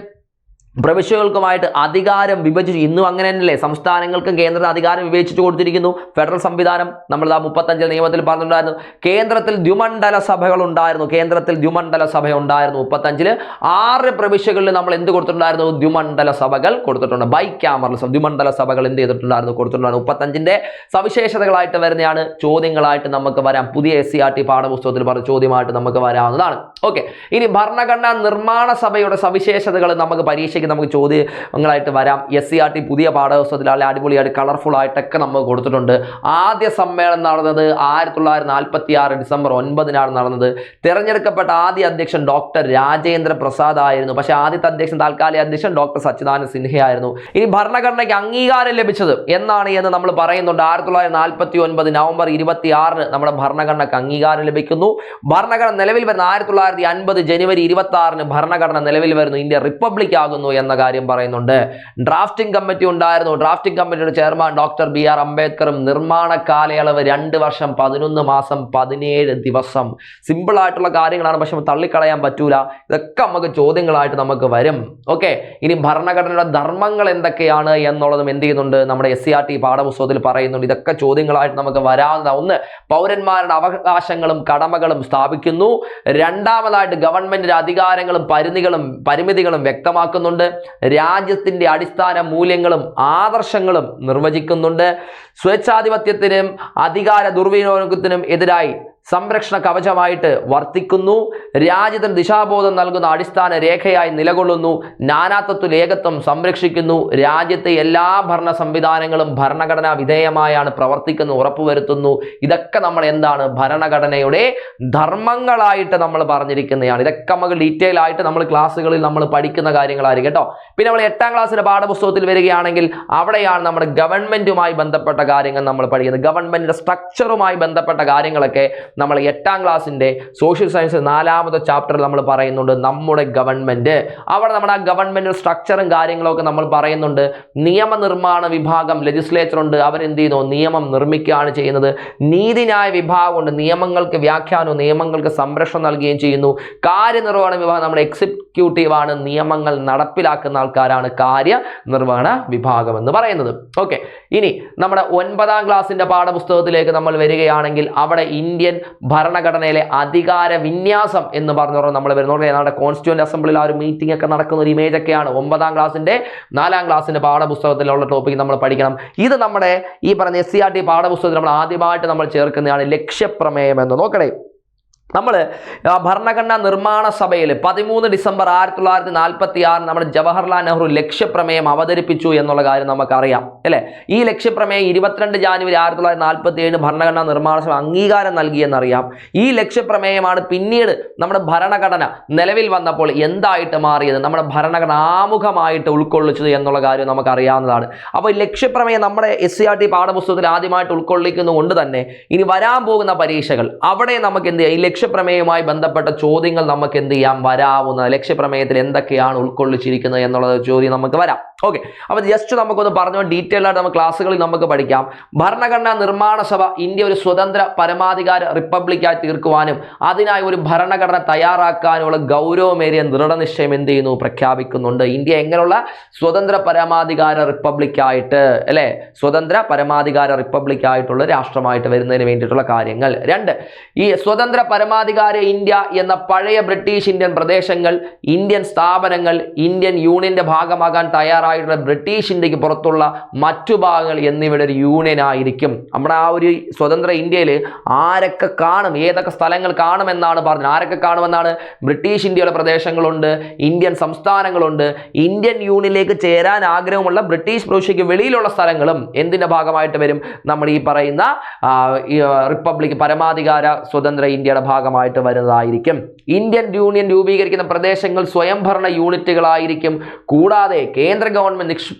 പ്രവിശ്യകൾക്കുമായിട്ട് അധികാരം വിഭജിച്ചു. ഇന്നും അങ്ങനെ തന്നെയല്ലേ, സംസ്ഥാനങ്ങൾക്കും കേന്ദ്രത്തിന് അധികാരം വിഭജിച്ചു കൊടുത്തിരിക്കുന്നു. ഫെഡറൽ സംവിധാനം നമ്മൾ 35 നിയമത്തിൽ പറഞ്ഞിട്ടുണ്ടായിരുന്നു. കേന്ദ്രത്തിൽ ദ്വിമണ്ഡല സഭകൾ ഉണ്ടായിരുന്നു. കേന്ദ്രത്തിൽ ദ്വിമണ്ഡല സഭ ഉണ്ടായിരുന്നു. 35 6 പ്രവിശ്യകളിൽ നമ്മൾ എന്ത് കൊടുത്തിട്ടുണ്ടായിരുന്നു? ദ്വിമണ്ഡല സഭകൾ കൊടുത്തിട്ടുണ്ട്. ബൈക്യാമറൽ ദ്വിമണ്ഡല സഭകൾ എന്ത് ചെയ്തിട്ടുണ്ടായിരുന്നു? കൊടുത്തിട്ടുണ്ടായിരുന്നു. 35ന്റെ സവിശേഷതകളായിട്ട് വരുന്നതാണ് ചോദ്യങ്ങളായിട്ട് നമുക്ക് വരാം. പുതിയ SCERT പാഠപുസ്തകത്തിൽ പറഞ്ഞ ചോദ്യമായിട്ട് നമുക്ക് വരാവുന്നതാണ്. ഓക്കെ, ഇനി ഭരണഘടനാ നിർമ്മാണ സഭയുടെ സവിശേഷതകൾ നമുക്ക് പരീക്ഷ നമുക്ക് ചോദ്യങ്ങളായിട്ട് വരാം. SCERT പുതിയ പാഠപുസ്തകത്തിൽ അടിപൊളിയായിട്ട് കളർഫുൾ ആയിട്ടൊക്കെ നമുക്ക് കൊടുത്തിട്ടുണ്ട്. ആദ്യ സമ്മേളനം നടന്നത് 1946 ഡിസംബർ 9 നടന്നത്. തിരഞ്ഞെടുക്കപ്പെട്ട ആദ്യ അധ്യക്ഷൻ ഡോക്ടർ രാജേന്ദ്ര പ്രസാദ് ആയിരുന്നു. പക്ഷേ ആദ്യത്തെ അധ്യക്ഷൻ, താൽക്കാലിക അധ്യക്ഷൻ ഡോക്ടർ സച്ചിദാനന്ദ സിൻഹയായിരുന്നു. ഇനി ഭരണഘടനയ്ക്ക് അംഗീകാരം ലഭിച്ചത് എന്നാണ് എന്ന് നമ്മൾ പറയുന്നുണ്ട്. 1949 നവംബർ 26 നമ്മുടെ ഭരണഘടനയ്ക്ക് അംഗീകാരം ലഭിക്കുന്നു. ഭരണഘടന നിലവിൽ വരുന്ന 1950 ജനുവരി 26 ഭരണഘടന നിലവിൽ വരുന്നു. ഇന്ത്യ റിപ്പബ്ലിക് ആകുന്നു എന്ന കാര്യം പറയുന്നുണ്ട്. ഡ്രാഫ്റ്റിംഗ് കമ്മിറ്റി ഉണ്ടായിരുന്നു. ഡ്രാഫ്റ്റിംഗ് കമ്മിറ്റിയുടെ ചെയർമാൻ ഡോക്ടർ BR അംബേദ്കറും. നിർമ്മാണ കാലയളവ് 2 വർഷം 11 മാസം 17 ദിവസം. സിമ്പിൾ ആയിട്ടുള്ള കാര്യങ്ങളാണ്, പക്ഷെ തള്ളിക്കളയാൻ പറ്റൂല. ഇതൊക്കെ നമുക്ക് ചോദ്യങ്ങളായിട്ട് നമുക്ക് വരും. ഓക്കെ, ഇനി ഭരണഘടനയുടെ ധർമ്മങ്ങൾ എന്തൊക്കെയാണ് എന്നുള്ളതും എന്ത് ചെയ്യുന്നുണ്ട്, നമ്മുടെ SCERT പാഠപുസ്തകത്തിൽ പറയുന്നുണ്ട്. ഇതൊക്കെ ചോദ്യങ്ങളായിട്ട് നമുക്ക് വരാവുന്ന ഒന്ന്, പൗരന്മാരുടെ അവകാശങ്ങളും കടമകളും സ്ഥാപിക്കുന്നു. രണ്ടാമതായിട്ട് ഗവൺമെന്റിന്റെ അധികാരങ്ങളും പരിമിതികളും വ്യക്തമാക്കുന്നുണ്ട്. രാജ്യത്തിന്റെ അടിസ്ഥാന മൂല്യങ്ങളും ആദർശങ്ങളും നിർവചിക്കുന്നുണ്ട്. സ്വേച്ഛാധിപത്യത്തിനും അധികാര ദുർവിനിയോഗത്തിനും എതിരായി സംരക്ഷണ കവചമായിട്ട് വർത്തിക്കുന്നു, രാജ്യത്തിന് ദിശാബോധം നൽകുന്ന അടിസ്ഥാന രേഖയായി നിലകൊള്ളുന്നു, നാനാത്വത്തിൽ ഏകത്വം സംരക്ഷിക്കുന്നു, രാജ്യത്തെ എല്ലാ ഭരണ സംവിധാനങ്ങളും ഭരണഘടനാ വിധേയമായാണ് പ്രവർത്തിക്കുന്നു ഉറപ്പുവരുത്തുന്നു. ഇതൊക്കെ നമ്മൾ എന്താണ് ഭരണഘടനയുടെ ധർമ്മങ്ങളായിട്ട് നമ്മൾ പറഞ്ഞിരിക്കുന്നതാണ്. ഇതൊക്കെ നമുക്ക് ഡീറ്റെയിൽ ആയിട്ട് നമ്മൾ ക്ലാസ്സുകളിൽ നമ്മൾ പഠിക്കുന്ന കാര്യങ്ങളായിരിക്കും കേട്ടോ. പിന്നെ നമ്മൾ 8ാം ക്ലാസ്സിലെ പാഠപുസ്തകത്തിൽ വരികയാണെങ്കിൽ അവിടെയാണ് നമ്മുടെ ഗവൺമെന്റുമായി ബന്ധപ്പെട്ട കാര്യങ്ങൾ നമ്മൾ പഠിക്കുന്നത്. ഗവൺമെന്റിന്റെ സ്ട്രക്ചറുമായി ബന്ധപ്പെട്ട കാര്യങ്ങളൊക്കെ നമ്മൾ 8ാം ക്ലാസ്സിന്റെ സോഷ്യൽ സയൻസ് 4ാമത്തെ ചാപ്റ്ററിൽ നമ്മൾ പറയുന്നുണ്ട്. നമ്മുടെ ഗവൺമെന്റ്, അവിടെ നമ്മുടെ ആ ഗവൺമെന്റ് സ്ട്രക്ചറും കാര്യങ്ങളൊക്കെ നമ്മൾ പറയുന്നുണ്ട്. നിയമനിർമ്മാണ വിഭാഗം ലെജിസ്ലേച്ചർ ഉണ്ട്, അവരെന്ത് ചെയ്യുന്നു, നിയമം നിർമ്മിക്കുകയാണ് ചെയ്യുന്നത്. നീതിന്യായ വിഭാഗമുണ്ട്, നിയമങ്ങൾക്ക് വ്യാഖ്യാനവും നിയമങ്ങൾക്ക് സംരക്ഷണം നൽകുകയും ചെയ്യുന്നു. കാര്യനിർവഹണ വിഭാഗം നമ്മുടെ എക്സിക്യൂട്ടീവ് ആണ്, നിയമങ്ങൾ നടപ്പിലാക്കുന്ന ആൾക്കാരാണ് കാര്യനിർവഹണ വിഭാഗം എന്ന് പറയുന്നത്. ഓക്കെ, ഇനി നമ്മുടെ 9ാം ക്ലാസ്സിന്റെ പാഠപുസ്തകത്തിലേക്ക് നമ്മൾ വരികയാണെങ്കിൽ അവിടെ ഇന്ത്യൻ ഭരണഘടനയിലെ അധികാര വിന്യാസം എന്ന് പറഞ്ഞുകൊണ്ട് നമ്മൾ വരുന്നത് നമ്മുടെ കോൺസ്റ്റിറ്റ്യൂന്റ് അസംബ്ലിയിൽ ആ ഒരു മീറ്റിംഗ് ഒക്കെ നടക്കുന്ന ഒരു ഇമേജ് ഒക്കെയാണ് 9ാം ക്ലാസ്സിന്റെ 4ാം ക്ലാസ്സിന്റെ പാഠപുസ്തകത്തിലുള്ള ടോപ്പിക് നമ്മൾ പഠിക്കണം. ഇത് നമ്മുടെ ഈ പറഞ്ഞ SCERT പാഠപുസ്തകത്തിൽ നമ്മൾ ആദ്യമായിട്ട് നമ്മൾ ചേർക്കുന്നതാണ് ലക്ഷ്യപ്രമേയം എന്ന്. നോക്കണേ, നമ്മൾ ഭരണഘടനാ നിർമ്മാണ സഭയിൽ 13 ഡിസംബർ 1946 നമ്മുടെ ജവഹർലാൽ നെഹ്റു ലക്ഷ്യപ്രമേയം അവതരിപ്പിച്ചു എന്നുള്ള കാര്യം നമുക്കറിയാം അല്ലേ. ഈ ലക്ഷ്യപ്രമേയം 22 ജാനുവരി 1947 ഭരണഘടനാ നിർമ്മാണ സഭ അംഗീകാരം നൽകിയെന്നറിയാം. ഈ ലക്ഷ്യപ്രമേയമാണ് പിന്നീട് നമ്മുടെ ഭരണഘടന നിലവിൽ വന്നപ്പോൾ എന്തായിട്ട് മാറിയത്, നമ്മുടെ ഭരണഘടന ആമുഖമായിട്ട് ഉൾക്കൊള്ളിച്ചത് എന്നുള്ള കാര്യം നമുക്കറിയാവുന്നതാണ്. അപ്പോൾ ലക്ഷ്യപ്രമേയം നമ്മുടെ SCERT പാഠപുസ്തകത്തിൽ ആദ്യമായിട്ട് ഉൾക്കൊള്ളിക്കുന്നതുകൊണ്ട് തന്നെ ഇനി വരാൻ പോകുന്ന പരീക്ഷകൾ അവിടെ നമുക്ക് എന്ത് ചെയ്യാം, ഈ ലക്ഷ്യപ്രമേയവുമായി ബന്ധപ്പെട്ട ചോദ്യങ്ങൾ നമുക്ക് എന്ത് ചെയ്യാം, വരാവുന്ന ലക്ഷ്യപ്രമേയത്തിൽ എന്തൊക്കെയാണ് ഉൾക്കൊള്ളിച്ചിരിക്കുന്നത് എന്നുള്ള ചോദ്യം നമുക്ക് വരാം. ഓക്കെ, അപ്പോൾ ജസ്റ്റ് നമുക്കൊന്ന് പറഞ്ഞു ഡീറ്റെയിൽ ആയിട്ട് നമുക്ക് ക്ലാസ്സുകളിൽ നമുക്ക് പഠിക്കാം. ഭരണഘടനാ നിർമ്മാണ സഭ ഇന്ത്യ ഒരു സ്വതന്ത്ര പരമാധികാര റിപ്പബ്ലിക്കായി തീർക്കുവാനും അതിനായി ഒരു ഭരണഘടന തയ്യാറാക്കാനുള്ള ഗൗരവമേറിയ ദൃഢനിശ്ചയം എന്ത് ചെയ്യുന്നു, പ്രഖ്യാപിക്കുന്നുണ്ട്. ഇന്ത്യ എങ്ങനെയുള്ള സ്വതന്ത്ര പരമാധികാര റിപ്പബ്ലിക്കായിട്ട് അല്ലെ, സ്വതന്ത്ര പരമാധികാര റിപ്പബ്ലിക്കായിട്ടുള്ള രാഷ്ട്രമായിട്ട് വരുന്നതിന് വേണ്ടിയിട്ടുള്ള കാര്യങ്ങൾ. 2, ഈ സ്വതന്ത്ര പരമാധികാര ഇന്ത്യ എന്ന പഴയ ബ്രിട്ടീഷ് ഇന്ത്യൻ പ്രദേശങ്ങൾ, ഇന്ത്യൻ സ്ഥാപനങ്ങൾ ഇന്ത്യൻ യൂണിയന്റെ ഭാഗമാകാൻ തയ്യാറായിട്ടുള്ള ബ്രിട്ടീഷ് ഇന്ത്യക്ക് പുറത്തുള്ള മറ്റു ഭാഗങ്ങൾ എന്നിവയുടെ ഒരു യൂണിയൻ ആയിരിക്കും. നമ്മുടെ ആ ഒരു സ്വതന്ത്ര ഇന്ത്യയിൽ ആരൊക്കെ കാണും, ഏതൊക്കെ സ്ഥലങ്ങൾ കാണുമെന്നാണ് പറഞ്ഞത്. ആരൊക്കെ കാണുമെന്നാണ്, ബ്രിട്ടീഷ് ഇന്ത്യയുടെ പ്രദേശങ്ങളുണ്ട്, ഇന്ത്യൻ സംസ്ഥാനങ്ങളുണ്ട്, ഇന്ത്യൻ യൂണിയനിലേക്ക് ചേരാൻ ആഗ്രഹമുള്ള ബ്രിട്ടീഷ് പ്രവിശ്യയ്ക്ക് വെളിയിലുള്ള സ്ഥലങ്ങളും എന്തിന്റെ ഭാഗമായിട്ട് വരും, നമ്മൾ ഈ പറയുന്ന റിപ്പബ്ലിക് പരമാധികാര സ്വതന്ത്ര ഇന്ത്യയുടെ ഭാഗമായിട്ട് വരുന്നതായിരിക്കും. ഇന്ത്യൻ യൂണിയൻ രൂപീകരിക്കുന്ന പ്രദേശങ്ങൾ സ്വയംഭരണ യൂണിറ്റുകളായിരിക്കും. കൂടാതെ കേന്ദ്ര ഗവൺമെന്റ്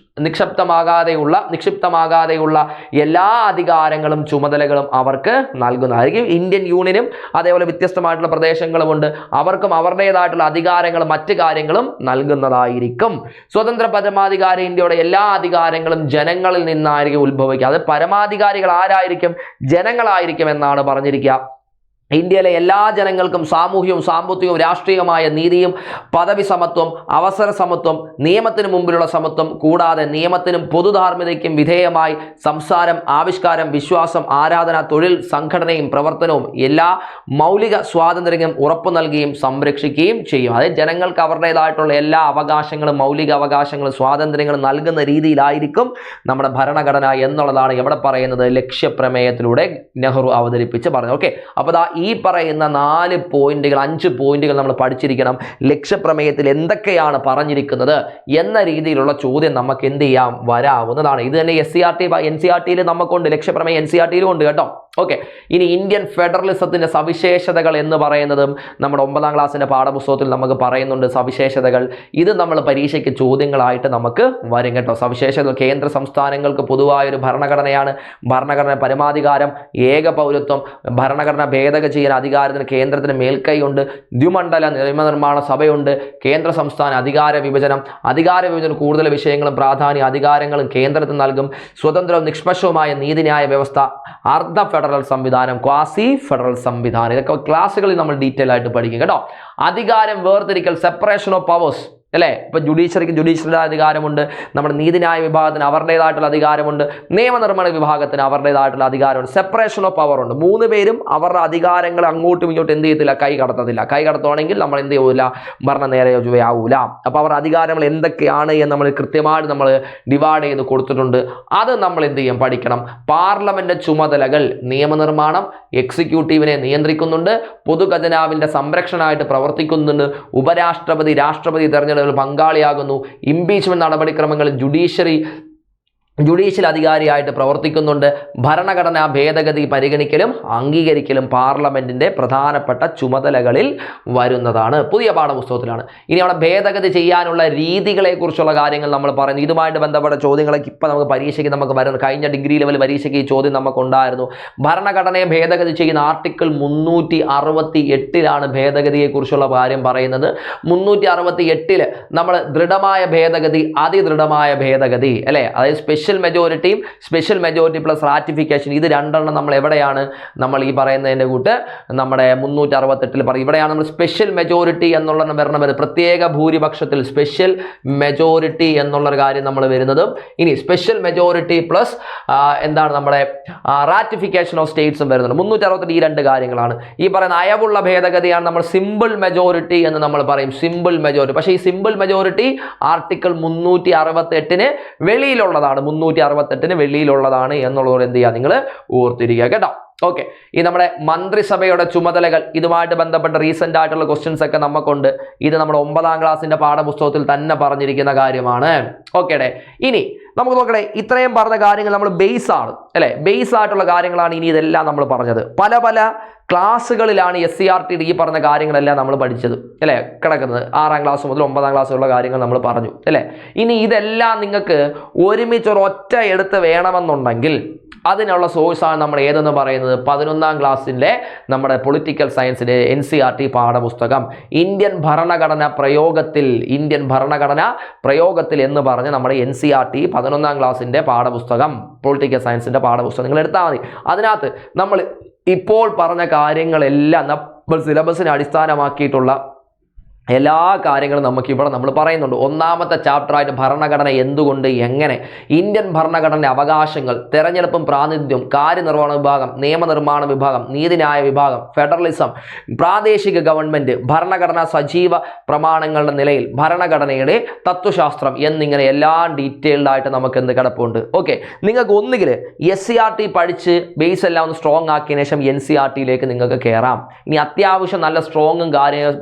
നിക്ഷിപ്തമാകാതെയുള്ള എല്ലാ അധികാരങ്ങളും ചുമതലകളും അവർക്ക് നൽകുന്നതായിരിക്കും. ഇന്ത്യൻ യൂണിയനും അതേപോലെ വ്യത്യസ്തമായിട്ടുള്ള പ്രദേശങ്ങളുമുണ്ട്, അവർക്കും അവരുടേതായിട്ടുള്ള അധികാരങ്ങളും മറ്റു കാര്യങ്ങളും നൽകുന്നതായിരിക്കും. സ്വതന്ത്ര പരമാധികാര ഇന്ത്യയുടെ എല്ലാ അധികാരങ്ങളും ജനങ്ങളിൽ നിന്നായിരിക്കും ഉത്ഭവിക്കുക. അത് പരമാധികാരികൾ ആരായിരിക്കും, ജനങ്ങളായിരിക്കും എന്നാണ് പറഞ്ഞിരിക്കുക. ഇന്ത്യയിലെ എല്ലാ ജനങ്ങൾക്കും സാമൂഹ്യവും സാമ്പത്തികവും രാഷ്ട്രീയമായ നീതിയും പദവി സമത്വം, അവസര സമത്വം, നിയമത്തിന് മുമ്പിലുള്ള സമത്വം, കൂടാതെ നിയമത്തിനും പൊതുധാർമ്മികതയ്ക്കും വിധേയമായി സംസാരം, ആവിഷ്കാരം, വിശ്വാസം, ആരാധന, തൊഴിൽ, സംഘടനയും പ്രവർത്തനവും എല്ലാ മൗലിക സ്വാതന്ത്ര്യങ്ങളും ഉറപ്പു നൽകുകയും സംരക്ഷിക്കുകയും ചെയ്യും. അതായത് ജനങ്ങൾക്ക് അവരുടേതായിട്ടുള്ള എല്ലാ അവകാശങ്ങളും മൗലിക അവകാശങ്ങളും സ്വാതന്ത്ര്യങ്ങളും നൽകുന്ന രീതിയിലായിരിക്കും നമ്മുടെ ഭരണഘടന എന്നുള്ളതാണ് ഇവിടെ പറയുന്നത് ലക്ഷ്യപ്രമേയത്തിലൂടെ നെഹ്റു അവതരിപ്പിച്ച് പറഞ്ഞു. ഓക്കെ, അപ്പോൾ ഈ പറയുന്ന 5 പോയിന്റുകൾ നമ്മൾ പഠിച്ചിരിക്കണം. ലക്ഷ്യപ്രമേയത്തിൽ എന്തൊക്കെയാണ് പറഞ്ഞിരിക്കുന്നത് എന്ന രീതിയിലുള്ള ചോദ്യം നമുക്ക് എന്ത് ചെയ്യാം, വരാവുന്നതാണ്. ഇത് തന്നെ NCERT നമുക്കുണ്ട്, ലക്ഷ്യപ്രമേയം NCERT ഉണ്ട് കേട്ടോ. ഓക്കെ, ഇനി ഇന്ത്യൻ ഫെഡറലിസത്തിന്റെ സവിശേഷതകൾ എന്ന് പറയുന്നതും നമ്മുടെ 9ാം ക്ലാസ്സിന്റെ പാഠപുസ്തകത്തിൽ നമുക്ക് പറയുന്നുണ്ട്. സവിശേഷതകൾ ഇത് നമ്മൾ പരീക്ഷയ്ക്ക് ചോദ്യങ്ങളായിട്ട് നമുക്ക് വരും കേട്ടോ. സവിശേഷതകൾ കേന്ദ്ര സംസ്ഥാനങ്ങൾക്ക് പൊതുവായൊരു ഭരണഘടനയാണ്. ഭരണഘടന പരമാധികാരം, ഏക പൗരത്വം, ഭരണഘടന ഭേദഗതി ചെയ്യാൻ അധികാരത്തിന് കേന്ദ്രത്തിന് മേൽക്കൈയുണ്ട്, ദ്വിമണ്ഡല നിയമനിർമ്മാണ സഭയുണ്ട്, കേന്ദ്ര സംസ്ഥാന അധികാര വിഭജനം കൂടുതൽ വിഷയങ്ങളും പ്രാധാന്യ അധികാരങ്ങളും കേന്ദ്രത്തിന് നൽകും, സ്വതന്ത്രവും നിഷ്പക്ഷവുമായ നീതിന്യായ വ്യവസ്ഥ, അർദ്ധ ഫെഡറൽ സംവിധാനം, ക്വാസി ഫെഡറൽ സംവിധാനം. ഇതൊക്കെ ക്ലാസ്സുകളിൽ നമ്മൾ ഡീറ്റെയിൽ ആയിട്ട് പഠിക്കും കേട്ടോ. അധികാരം വേർതിരിക്കൽ, സെപ്പറേഷൻ ഓഫ് പവേഴ്സ്, അല്ലേ? ഇപ്പൊ ജുഡീഷ്യറിക്ക് ജുഡീഷ്യറിയുടെ അധികാരമുണ്ട്, നമ്മുടെ നീതിന്യായ വിഭാഗത്തിന് അവരുടേതായിട്ടുള്ള അധികാരമുണ്ട്, നിയമനിർമ്മാണ വിഭാഗത്തിന് അവരുടേതായിട്ടുള്ള അധികാരമുണ്ട്, സെപ്പറേഷൻ ഓഫ് പവർ ഉണ്ട്. 3 പേരും അവരുടെ അധികാരങ്ങൾ അങ്ങോട്ടും ഇങ്ങോട്ടും എന്ത് ചെയ്യത്തില്ല, കൈ കടത്തുവാണെങ്കിൽ നമ്മൾ എന്ത് ചെയ്യൂല, ഭരണം നേരെ ചൊവ്വയാവൂല. അപ്പൊ അവരുടെ അധികാരങ്ങൾ എന്തൊക്കെയാണ് എന്ന് നമ്മൾ കൃത്യമായിട്ട് നമ്മൾ ഡിവൈഡ് ചെയ്ത് കൊടുത്തിട്ടുണ്ട്. അത് നമ്മൾ എന്ത് ചെയ്യും, പഠിക്കണം. പാർലമെന്റ് ചുമതലകൾ നിയമനിർമ്മാണം, എക്സിക്യൂട്ടീവിനെ നിയന്ത്രിക്കുന്നുണ്ട്, പൊതുഖജനാവിന്റെ സംരക്ഷണമായിട്ട് പ്രവർത്തിക്കുന്നുണ്ട്, ഉപരാഷ്ട്രപതി രാഷ്ട്രപതി തെരഞ്ഞെടുപ്പിൽ പങ്കാളിയാകുന്നു, ഇംപീച്ച്മെന്റ് നടപടിക്രമങ്ങളിൽ ജുഡീഷ്യൽ അധികാരിയായിട്ട് പ്രവർത്തിക്കുന്നുണ്ട്, ഭരണഘടനാ ഭേദഗതി പരിഗണിക്കലും അംഗീകരിക്കലും പാർലമെന്റിന്റെ പ്രധാനപ്പെട്ട ചുമതലകളിൽ വരുന്നതാണ്. പുതിയ പാഠപുസ്തകത്തിലാണ്. ഇനി അവിടെ ഭേദഗതി ചെയ്യാനുള്ള രീതികളെ കുറിച്ചുള്ള കാര്യങ്ങൾ നമ്മൾ പറയുന്നു. ഇതുമായിട്ട് ബന്ധപ്പെട്ട ചോദ്യങ്ങളൊക്കെ ഇപ്പം നമുക്ക് പരീക്ഷയ്ക്ക് നമുക്ക് വരുന്നു. കഴിഞ്ഞ ഡിഗ്രി ലെവൽ പരീക്ഷയ്ക്ക് ഈ ചോദ്യം നമുക്കുണ്ടായിരുന്നു. ഭരണഘടനയെ ഭേദഗതി ചെയ്യുന്ന ആർട്ടിക്കിൾ 368 ഭേദഗതിയെക്കുറിച്ചുള്ള കാര്യം പറയുന്നത്. 368 നമ്മൾ ദൃഢമായ ഭേദഗതി, അതിദൃഢമായ ഭേദഗതി, അല്ലേ? അതായത് സ്പെഷ്യൽ മെജോറിറ്റി പ്ലസ് റാറ്റിഫിക്കേഷൻ, ഇത് രണ്ടെണ്ണം നമ്മൾ എവിടെയാണ് നമ്മൾ ഈ പറയുന്നതിൻ്റെ കൂട്ട് നമ്മുടെ 368 പറയും. ഇവിടെയാണ് നമ്മൾ സ്പെഷ്യൽ മെജോറിറ്റി എന്നുള്ള വരുന്നത്, പ്രത്യേക ഭൂരിപക്ഷത്തിൽ സ്പെഷ്യൽ മെജോറിറ്റി എന്നുള്ളൊരു കാര്യം നമ്മൾ വരുന്നതും. ഇനി സ്പെഷ്യൽ മെജോറിറ്റി പ്ലസ് എന്താണ് നമ്മുടെ റാറ്റിഫിക്കേഷൻ ഓഫ് സ്റ്റേറ്റ്സും വരുന്നുണ്ട്. 368 ഈ 2 കാര്യങ്ങളാണ്. ഈ പറയുന്ന അയവുള്ള ഭേദഗതിയാണ് നമ്മൾ സിമ്പിൾ മെജോറിറ്റി എന്ന് നമ്മൾ പറയും, സിമ്പിൾ മെജോറിറ്റി. പക്ഷേ ഈ സിമ്പിൾ മെജോറിറ്റി ആർട്ടിക്കിൾ 368 വെളിയിലുള്ളതാണ്, 368 വെളിയിലുള്ളതാണ് എന്നുള്ളത് എന്ത് ചെയ്യുക, നിങ്ങൾ ഓർത്തിരിക്കുക കേട്ടോ. ഓക്കെ, ഈ നമ്മുടെ മന്ത്രിസഭയുടെ ചുമതലകൾ, ഇതുമായിട്ട് ബന്ധപ്പെട്ട റീസെന്റ് ആയിട്ടുള്ള ക്വസ്റ്റ്യൻസ് ഒക്കെ നമുക്കുണ്ട്. ഇത് നമ്മുടെ 9ാം ക്ലാസ്സിന്റെ പാഠപുസ്തകത്തിൽ തന്നെ പറഞ്ഞിരിക്കുന്ന കാര്യമാണ്. ഓക്കേടെ, ഇനി നമുക്ക് നോക്കണേ, ഇത്രയും പറഞ്ഞ കാര്യങ്ങൾ നമ്മൾ ബേസ് ആണ്, അല്ലെ? ബേസ് ആയിട്ടുള്ള കാര്യങ്ങളാണ് ഇനി ഇതെല്ലാം നമ്മൾ പറഞ്ഞത്. പല ക്ലാസ്സുകളിലാണ് SCRT ഈ പറഞ്ഞ കാര്യങ്ങളെല്ലാം നമ്മൾ പഠിച്ചത്, അല്ലേ? കിടക്കുന്നത് 6ാം ക്ലാസ് മുതൽ 9ാം ക്ലാസ്സുള്ള കാര്യങ്ങൾ നമ്മൾ പറഞ്ഞു, അല്ലേ? ഇനി ഇതെല്ലാം നിങ്ങൾക്ക് ഒരുമിച്ച് ഒരൊറ്റ എടുത്ത് വേണമെന്നുണ്ടെങ്കിൽ അതിനുള്ള സോഴ്സാണ് നമ്മൾ ഏതെന്ന് പറയുന്നത്, 11ാം ക്ലാസ്സിലെ നമ്മുടെ പൊളിറ്റിക്കൽ സയൻസിന്റെ NCERT പാഠപുസ്തകം ഇന്ത്യൻ ഭരണഘടന പ്രയോഗത്തിൽ എന്ന് പറഞ്ഞ് നമ്മുടെ NCERT 11ാം ക്ലാസ്സിന്റെ പാഠപുസ്തകം, പൊളിറ്റിക്കൽ സയൻസിന്റെ പാഠപുസ്തകം നിങ്ങൾ എടുത്താൽ മതി. അതിനകത്ത് നമ്മൾ ഇപ്പോൾ പറഞ്ഞ കാര്യങ്ങളെല്ലാം നമ്മൾ സിലബസിനെ അടിസ്ഥാനമാക്കിയിട്ടുള്ള എല്ലാ കാര്യങ്ങളും നമുക്കിവിടെ നമ്മൾ പറയുന്നുണ്ട്. 1ാമത്തെ ചാപ്റ്ററായിട്ട് ഭരണഘടന എന്തുകൊണ്ട്, എങ്ങനെ, ഇന്ത്യൻ ഭരണഘടന അവകാശങ്ങൾ, തെരഞ്ഞെടുപ്പും പ്രാതിനിധ്യവും, കാര്യനിർവഹണ വിഭാഗം, നിയമനിർമ്മാണ വിഭാഗം, നീതിന്യായ വിഭാഗം, ഫെഡറലിസം, പ്രാദേശിക ഗവൺമെന്റ്, ഭരണഘടന സജീവ പ്രമാണങ്ങളുടെ നിലയിൽ, ഭരണഘടനയുടെ തത്വശാസ്ത്രം എന്നിങ്ങനെ എല്ലാം ഡീറ്റെയിൽഡ് ആയിട്ട് നമുക്ക് എന്ത് കിടപ്പുണ്ട്. ഓക്കെ, നിങ്ങൾക്ക് ഒന്നുകിൽ SCRT പഠിച്ച് ബേസ് എല്ലാം ഒന്ന് സ്ട്രോങ് ആക്കിയതിനു ശേഷം NCERT നിങ്ങൾക്ക് കയറാം. ഇനി അത്യാവശ്യം നല്ല സ്ട്രോങ്ങും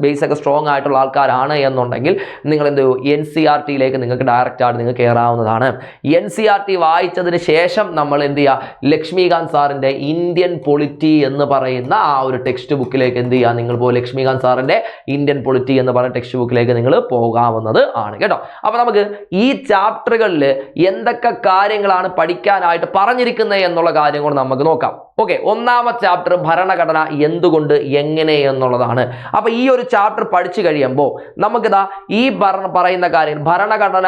ബേസ് ഒക്കെ സ്ട്രോങ് ആയിട്ടുള്ള ആൾക്കാരാണ് എന്നുണ്ടെങ്കിൽ നിങ്ങൾ എന്ത് ചെയ്യും, NCERT നിങ്ങൾക്ക് ഡയറക്റ്റ് ആയിട്ട് നിങ്ങൾക്ക് കയറാവുന്നതാണ്. NCERT വായിച്ചതിന് ശേഷം നമ്മൾ എന്ത് ചെയ്യുക, ലക്ഷ്മികാന്ത് സാറിന്റെ ഇന്ത്യൻ പൊളിറ്റി എന്ന് പറയുന്ന ആ ഒരു ടെക്സ്റ്റ് ബുക്കിലേക്ക് എന്ത് ചെയ്യുക, നിങ്ങൾ പോകും. ലക്ഷ്മികാന്ത് സാറിന്റെ ഇന്ത്യൻ പൊളിറ്റി എന്ന് പറയുന്ന ടെക്സ്റ്റ് ബുക്കിലേക്ക് നിങ്ങൾ പോകാവുന്നത് ആണ് കേട്ടോ. അപ്പൊ നമുക്ക് ഈ ചാപ്റ്ററുകളിൽ എന്തൊക്കെ കാര്യങ്ങളാണ് പഠിക്കാനായിട്ട് പറഞ്ഞിരിക്കുന്നത് എന്നുള്ള കാര്യം കൂടെ നമുക്ക് നോക്കാം. ഓക്കെ, 1ാമത്തെ ചാപ്റ്റർ ഭരണഘടന എന്തുകൊണ്ട്, എങ്ങനെ എന്നുള്ളതാണ്. അപ്പൊ ഈ ഒരു ചാപ്റ്റർ പഠിച്ചു കഴിയുമ്പോൾ നമുക്കിതാ ഈ പറയുന്ന കാര്യം, ഭരണഘടന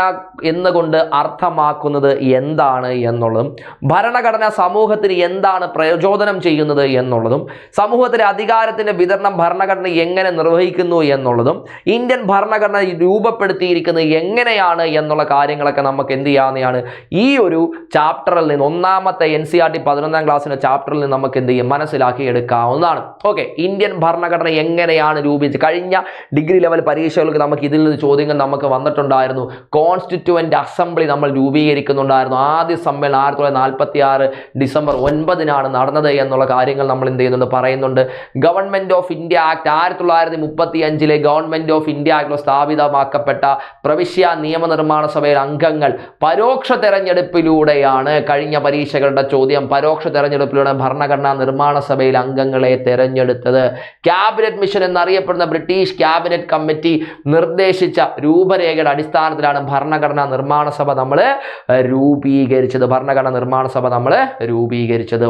എന്നുകൊണ്ട് അർത്ഥമാക്കുന്നത് എന്താണ് എന്നുള്ളതും, ഭരണഘടന സമൂഹത്തിന് എന്താണ് പ്രയോജനം ചെയ്യുന്നത് എന്നുള്ളതും, സമൂഹത്തിലെ അധികാരത്തിന്റെ വിതരണം ഭരണഘടന എങ്ങനെ നിർവഹിക്കുന്നു എന്നുള്ളതും, ഇന്ത്യൻ ഭരണഘടന രൂപപ്പെടുത്തിയിരിക്കുന്നത് എങ്ങനെയാണ് എന്നുള്ള കാര്യങ്ങളൊക്കെ നമുക്ക് എന്ത് ചെയ്യാവുന്നതാണ് ഈ ഒരു ചാപ്റ്ററിൽ നിന്ന്, 1ാമത്തെ NCERT 11ാം ക്ലാസ്സിന്റെ ചാപ്റ്ററിൽ നിന്ന് നമുക്ക് എന്ത് ചെയ്യും, മനസ്സിലാക്കി എടുക്കാവുന്നതാണ്. ഓക്കെ, ഇന്ത്യൻ ഭരണഘടന എങ്ങനെയാണ് രൂപീകരിച്ചത്. കഴിഞ്ഞ ഡിഗ്രി ലെവൽ പരീക്ഷകൾക്ക് നമുക്ക് ഇതിൽ നിന്ന് ചോദ്യങ്ങൾ നമുക്ക് വന്നിട്ടുണ്ടായിരുന്നു. കോൺസ്റ്റിറ്റ്യൂവന്റ് അസംബ്ലി നമ്മൾ രൂപീകരിക്കുന്നുണ്ടായിരുന്നു. ആദ്യ സമ്മേളനം 1946 ഡിസംബർ 9 നടന്നത് എന്നുള്ള കാര്യങ്ങൾ നമ്മൾ എന്ത് ചെയ്യുന്നുണ്ട്, പറയുന്നുണ്ട്. Government of India act 1935 government of India act സ്ഥാപിതമാക്കപ്പെട്ട പ്രവിശ്യ നിയമനിർമ്മാണ സഭയിലെ അംഗങ്ങൾ പരോക്ഷ തെരഞ്ഞെടുപ്പിലൂടെയാണ്, കഴിഞ്ഞ പരീക്ഷകളുടെ ചോദ്യം, പരോക്ഷ തെരഞ്ഞെടുപ്പിലൂടെ ഭരണഘടനാ നിർമ്മാണ സഭയിൽ അംഗങ്ങളെ തെരഞ്ഞെടുത്തത്. ക്യാബിനറ്റ് മിഷൻ എന്നറിയപ്പെടുന്ന ബ്രിട്ടീഷ് ക്യാബിനറ്റ് കമ്മിറ്റി നിർദ്ദേശിച്ച രൂപരേഖയുടെ അടിസ്ഥാനത്തിലാണ് ഭരണഘടനാ നിർമ്മാണ സഭ നമ്മൾ രൂപീകരിച്ചത്.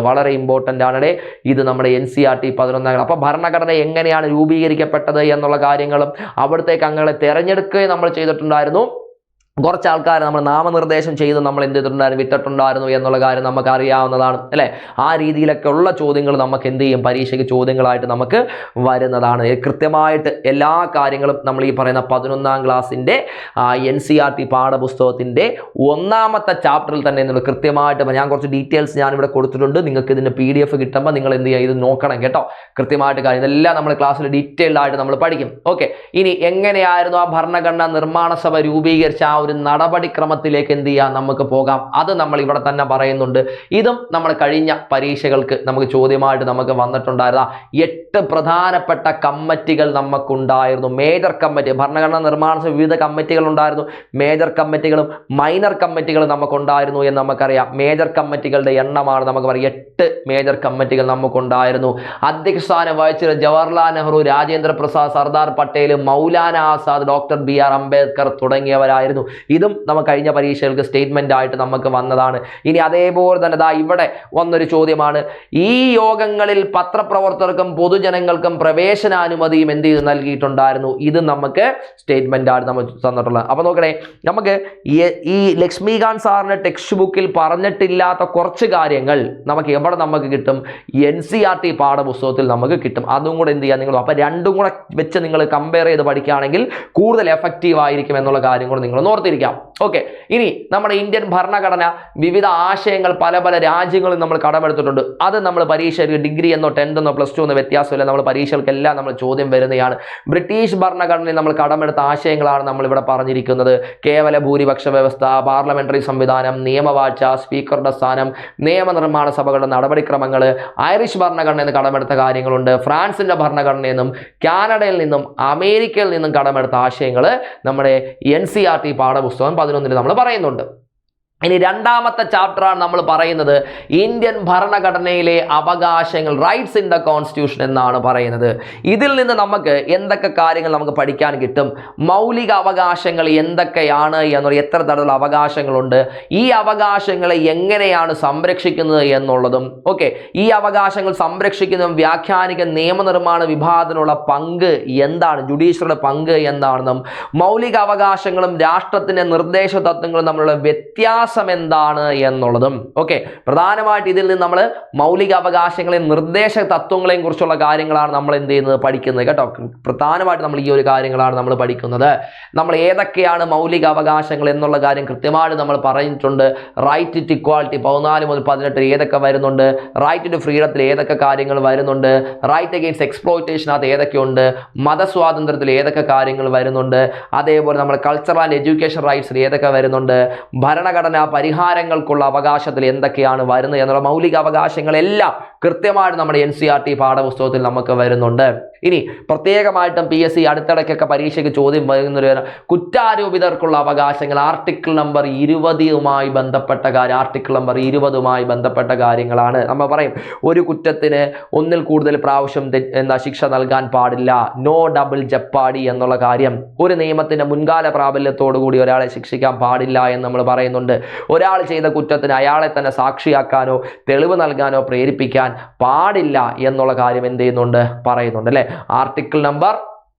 വളരെ ഇമ്പോർട്ടൻ്റ് ആണ് ഇത് നമ്മുടെ NCERT 11ാം. അപ്പോൾ ഭരണഘടന എങ്ങനെയാണ് രൂപീകരിക്കപ്പെട്ടത് എന്നുള്ള കാര്യങ്ങളും അവിടത്തേക്ക് അംഗങ്ങളെ തെരഞ്ഞെടുക്കുകയും നമ്മൾ ചെയ്തിട്ടുണ്ടായിരുന്നു. കുറച്ച് ആൾക്കാർ നമ്മൾ നാമനിർദ്ദേശം ചെയ്ത് നമ്മൾ എന്ത് ചെയ്തിട്ടുണ്ടായിരുന്നു, വിട്ടിട്ടുണ്ടായിരുന്നു എന്നുള്ള കാര്യം നമുക്ക് അറിയാവുന്നതാണ് അല്ലേ. ആ രീതിയിലൊക്കെ ഉള്ള ചോദ്യങ്ങൾ നമുക്ക് എന്ത് ചെയ്യും, പരീക്ഷയ്ക്ക് ചോദ്യങ്ങളായിട്ട് നമുക്ക് വരുന്നതാണ്. കൃത്യമായിട്ട് എല്ലാ കാര്യങ്ങളും നമ്മൾ ഈ പറയുന്ന 11ാം ക്ലാസ്സിൻ്റെ NCERT പാഠപുസ്തകത്തിൻ്റെ 1ാമത്തെ ചാപ്റ്ററിൽ തന്നെ നിങ്ങൾ കൃത്യമായിട്ട് ഞാൻ കുറച്ച് ഡീറ്റെയിൽസ് ഞാനിവിടെ കൊടുത്തിട്ടുണ്ട്. നിങ്ങൾക്ക് ഇതിൻ്റെ PDF കിട്ടുമ്പോൾ നിങ്ങൾ എന്ത് ചെയ്യുക, ഇത് നോക്കണം കേട്ടോ. കൃത്യമായിട്ട് കാര്യം ഇതെല്ലാം നമ്മൾ ക്ലാസ്സിൽ ഡീറ്റെയിൽഡ് ആയിട്ട് നമ്മൾ പഠിക്കും. ഓക്കെ, ഇനി എങ്ങനെയായിരുന്നു ആ ഭരണഘടനാ നിർമ്മാണ സഭ രൂപീകരിച്ച ആ ഒരു നടപടിക്രമത്തിലേക്ക് എന്ത് ചെയ്യാം, നമുക്ക് പോകാം. അത് നമ്മൾ ഇവിടെ തന്നെ പറയുന്നുണ്ട്. ഇതും നമ്മൾ കഴിഞ്ഞ പരീക്ഷകൾക്ക് നമുക്ക് ചോദ്യമായിട്ട് നമുക്ക് വന്നിട്ടുണ്ടായിരുന്ന 8 പ്രധാനപ്പെട്ട കമ്മിറ്റികൾ നമുക്കുണ്ടായിരുന്നു. മേജർ കമ്മിറ്റി, ഭരണഘടനാ നിർമ്മാണ വിവിധ കമ്മിറ്റികൾ ഉണ്ടായിരുന്നു. മേജർ കമ്മിറ്റികളും മൈനർ കമ്മിറ്റികളും നമുക്കുണ്ടായിരുന്നു എന്ന് നമുക്കറിയാം. മേജർ കമ്മിറ്റികളുടെ എണ്ണമാണ് നമുക്ക് പറയാം 8 മേജർ കമ്മിറ്റികൾ നമുക്കുണ്ടായിരുന്നു. അധ്യക്ഷസ്ഥാനം വഹിച്ചത് ജവഹർലാൽ നെഹ്റു, രാജേന്ദ്ര പ്രസാദ്, സർദാർ പട്ടേൽ, മൗലാന ആസാദ്, ഡോക്ടർ BR അംബേദ്കർ തുടങ്ങിയവരായിരുന്നു. ഇതും നമുക്ക് കഴിഞ്ഞ പരീക്ഷകൾക്ക് സ്റ്റേറ്റ്മെന്റ് ആയിട്ട് നമുക്ക് വന്നതാണ്. ഇനി അതേപോലെ തന്നെ ഇവിടെ വന്നൊരു ചോദ്യമാണ്, ഈ യോഗങ്ങളിൽ പത്രപ്രവർത്തകർക്കും പൊതുജനങ്ങൾക്കും പ്രവേശനാനുമതിയും എന്ത് ചെയ്ത് നൽകിയിട്ടുണ്ടായിരുന്നു. ഇത് നമുക്ക് സ്റ്റേറ്റ്മെന്റ് ആണ് നമ്മൾ തന്നിട്ടുള്ളത്. അപ്പൊ നോക്കണേ, നമുക്ക് ഈ ലക്ഷ്മികാന്ത് സാറിന്റെ ടെക്സ്റ്റ് ബുക്കിൽ പറഞ്ഞിട്ടില്ലാത്ത കുറച്ച് കാര്യങ്ങൾ നമുക്ക് എവിടെ നമുക്ക് കിട്ടും, NCERT പാഠപുസ്തകത്തിൽ നമുക്ക് കിട്ടും. അതും കൂടെ എന്ത് ചെയ്യാം നിങ്ങൾ, അപ്പൊ രണ്ടും കൂടെ വെച്ച് നിങ്ങൾ കമ്പയർ ചെയ്ത് പഠിക്കുകയാണെങ്കിൽ കൂടുതൽ എഫക്റ്റീവ് ആയിരിക്കും എന്നുള്ള കാര്യം കൂടെ നിങ്ങൾ ഓർത്തിരിക്കാം. ഓക്കെ, ഇനി നമ്മുടെ ഇന്ത്യൻ ഭരണഘടന വിവിധ ആശയങ്ങൾ പല പല രാജ്യങ്ങളിൽ നമ്മൾ കടമെടുത്തിട്ടുണ്ട്. അത് നമ്മൾ പരീക്ഷയ്ക്ക് ഡിഗ്രി എന്നോ 10th എന്നോ +2 എന്നോ വ്യത്യാസമില്ല, നമ്മൾ പരീക്ഷകൾക്കെല്ലാം നമ്മൾ ചോദ്യം വരുന്നതാണ്. ബ്രിട്ടീഷ് ഭരണഘടനയിൽ നമ്മൾ കടമെടുത്ത ആശയങ്ങളാണ് നമ്മൾ ഇവിടെ പറഞ്ഞിരിക്കുന്നത്. കേവല ഭൂരിപക്ഷ വ്യവസ്ഥ, പാർലമെന്ററി സംവിധാനം, നിയമവാഴ്ച, സ്പീക്കറുടെ സ്ഥാനം, നിയമനിർമ്മാണ സഭകളുടെ നടപടിക്രമങ്ങൾ. ഐറിഷ് ഭരണഘടനയിൽ നിന്ന് കടമെടുത്ത കാര്യങ്ങളുണ്ട്. ഫ്രാൻസിന്റെ ഭരണഘടനയിൽ നിന്നും കാനഡയിൽ നിന്നും അമേരിക്കയിൽ നിന്നും കടമെടുത്ത ആശയങ്ങൾ നമ്മുടെ NCERT പാഠപുസ്തകം 11ൽ നമ്മൾ പറയുന്നുണ്ട്. ഇനി രണ്ടാമത്തെ ചാപ്റ്ററാണ് നമ്മൾ പറയുന്നത് ഇന്ത്യൻ ഭരണഘടനയിലെ അവകാശങ്ങൾ, റൈറ്റ്സ് ഇൻ ദ കോൺസ്റ്റിറ്റ്യൂഷൻ എന്നാണ് പറയുന്നത്. ഇതിൽ നിന്ന് നമുക്ക് എന്തൊക്കെ കാര്യങ്ങൾ നമുക്ക് പഠിക്കാൻ കിട്ടും, മൗലിക അവകാശങ്ങൾ എന്തൊക്കെയാണ് എന്നുള്ള, എത്ര തരത്തിലുള്ള അവകാശങ്ങളുണ്ട്, ഈ അവകാശങ്ങളെ എങ്ങനെയാണ് സംരക്ഷിക്കുന്നത് എന്നുള്ളതും. ഓക്കെ, ഈ അവകാശങ്ങൾ സംരക്ഷിക്കുന്നതും വ്യാഖ്യാനിക്കുന്ന നിയമനിർമ്മാണ വിഭാഗത്തിനുള്ള പങ്ക് എന്താണ്, ജുഡീഷ്യറിയുടെ പങ്ക് എന്താണെന്നും, മൗലിക അവകാശങ്ങളും രാഷ്ട്രത്തിന്റെ നിർദ്ദേശ തത്വങ്ങളും തമ്മിലുള്ള വ്യത്യാസം എന്താണ് എന്നുള്ളതും. ഓക്കെ, പ്രധാനമായിട്ട് ഇതിൽ നിന്ന് നമ്മൾ മൗലിക അവകാശങ്ങളെയും നിർദ്ദേശ തത്വങ്ങളെയും കുറിച്ചുള്ള കാര്യങ്ങളാണ് നമ്മൾ എന്ത് ചെയ്യുന്നത്, പഠിക്കുന്നത് കേട്ടോ. പ്രധാനമായിട്ട് നമ്മൾ ഈ ഒരു കാര്യങ്ങളാണ് നമ്മൾ പഠിക്കുന്നത്. നമ്മൾ ഏതൊക്കെയാണ് മൗലിക അവകാശങ്ങൾ എന്നുള്ള കാര്യം കൃത്യമായിട്ട് നമ്മൾ പറഞ്ഞിട്ടുണ്ട്. റൈറ്റ് ടു ഇക്വാളിറ്റി 14 മുതൽ 18 ഏതൊക്കെ വരുന്നുണ്ട്, റൈറ്റ് ടു ഫ്രീഡത്തിൽ ഏതൊക്കെ കാര്യങ്ങൾ വരുന്നുണ്ട്, റൈറ്റ് അഗെയിൻസ്റ്റ് എക്സ്പ്ലോയിറ്റേഷനകത്ത് ഏതൊക്കെയുണ്ട്, മതസ്വാതന്ത്ര്യത്തിൽ ഏതൊക്കെ കാര്യങ്ങൾ വരുന്നുണ്ട്, അതേപോലെ നമ്മുടെ കൾച്ചറൽ ആൻഡ് എഡ്യൂക്കേഷൻ റൈറ്റ്സിൽ ഏതൊക്കെ വരുന്നുണ്ട്, ഭരണഘടന പരിഹാരങ്ങൾക്കുള്ള അവകാശത്തിൽ എന്തൊക്കെയാണ് വരുന്നത് എന്നുള്ള മൗലിക അവകാശങ്ങളെല്ലാം കൃത്യമായിട്ട് നമ്മുടെ NCERT പാഠപുസ്തകത്തിൽ നമുക്ക് വരുന്നുണ്ട്. ഇനി പ്രത്യേകമായിട്ടും PSC അടുത്തിടയ്ക്കൊക്കെ പരീക്ഷയ്ക്ക് ചോദ്യം വരുന്നൊരു കുറ്റാരോപിതർക്കുള്ള അവകാശങ്ങൾ, ആർട്ടിക്കിൾ നമ്പർ 20മായി ബന്ധപ്പെട്ട കാര്യം, ആർട്ടിക്കിൾ നമ്പർ 20മായി ബന്ധപ്പെട്ട കാര്യങ്ങളാണ്. നമ്മൾ പറയും ഒരു കുറ്റത്തിന് ഒന്നിൽ കൂടുതൽ പ്രാവശ്യം ശിക്ഷ നൽകാൻ പാടില്ല, നോ ഡബിൾ ജപ്പാടി എന്നുള്ള കാര്യം. ഒരു നിയമത്തിന്റെ മുൻകാല പ്രാബല്യത്തോടു കൂടി ഒരാളെ ശിക്ഷിക്കാൻ പാടില്ല എന്ന് നമ്മൾ പറയുന്നുണ്ട്. ഒരാൾ ചെയ്ത കുറ്റത്തിന് അയാളെ തന്നെ സാക്ഷിയാക്കാനോ തെളിവ് നൽകാനോ പ്രേരിപ്പിക്കാൻ പാടില്ല എന്നുള്ള കാര്യം എന്ത് ചെയ്യുന്നുണ്ട്, പറയുന്നുണ്ട് അല്ലെ. ആർട്ടിക്കിൾ നമ്പർ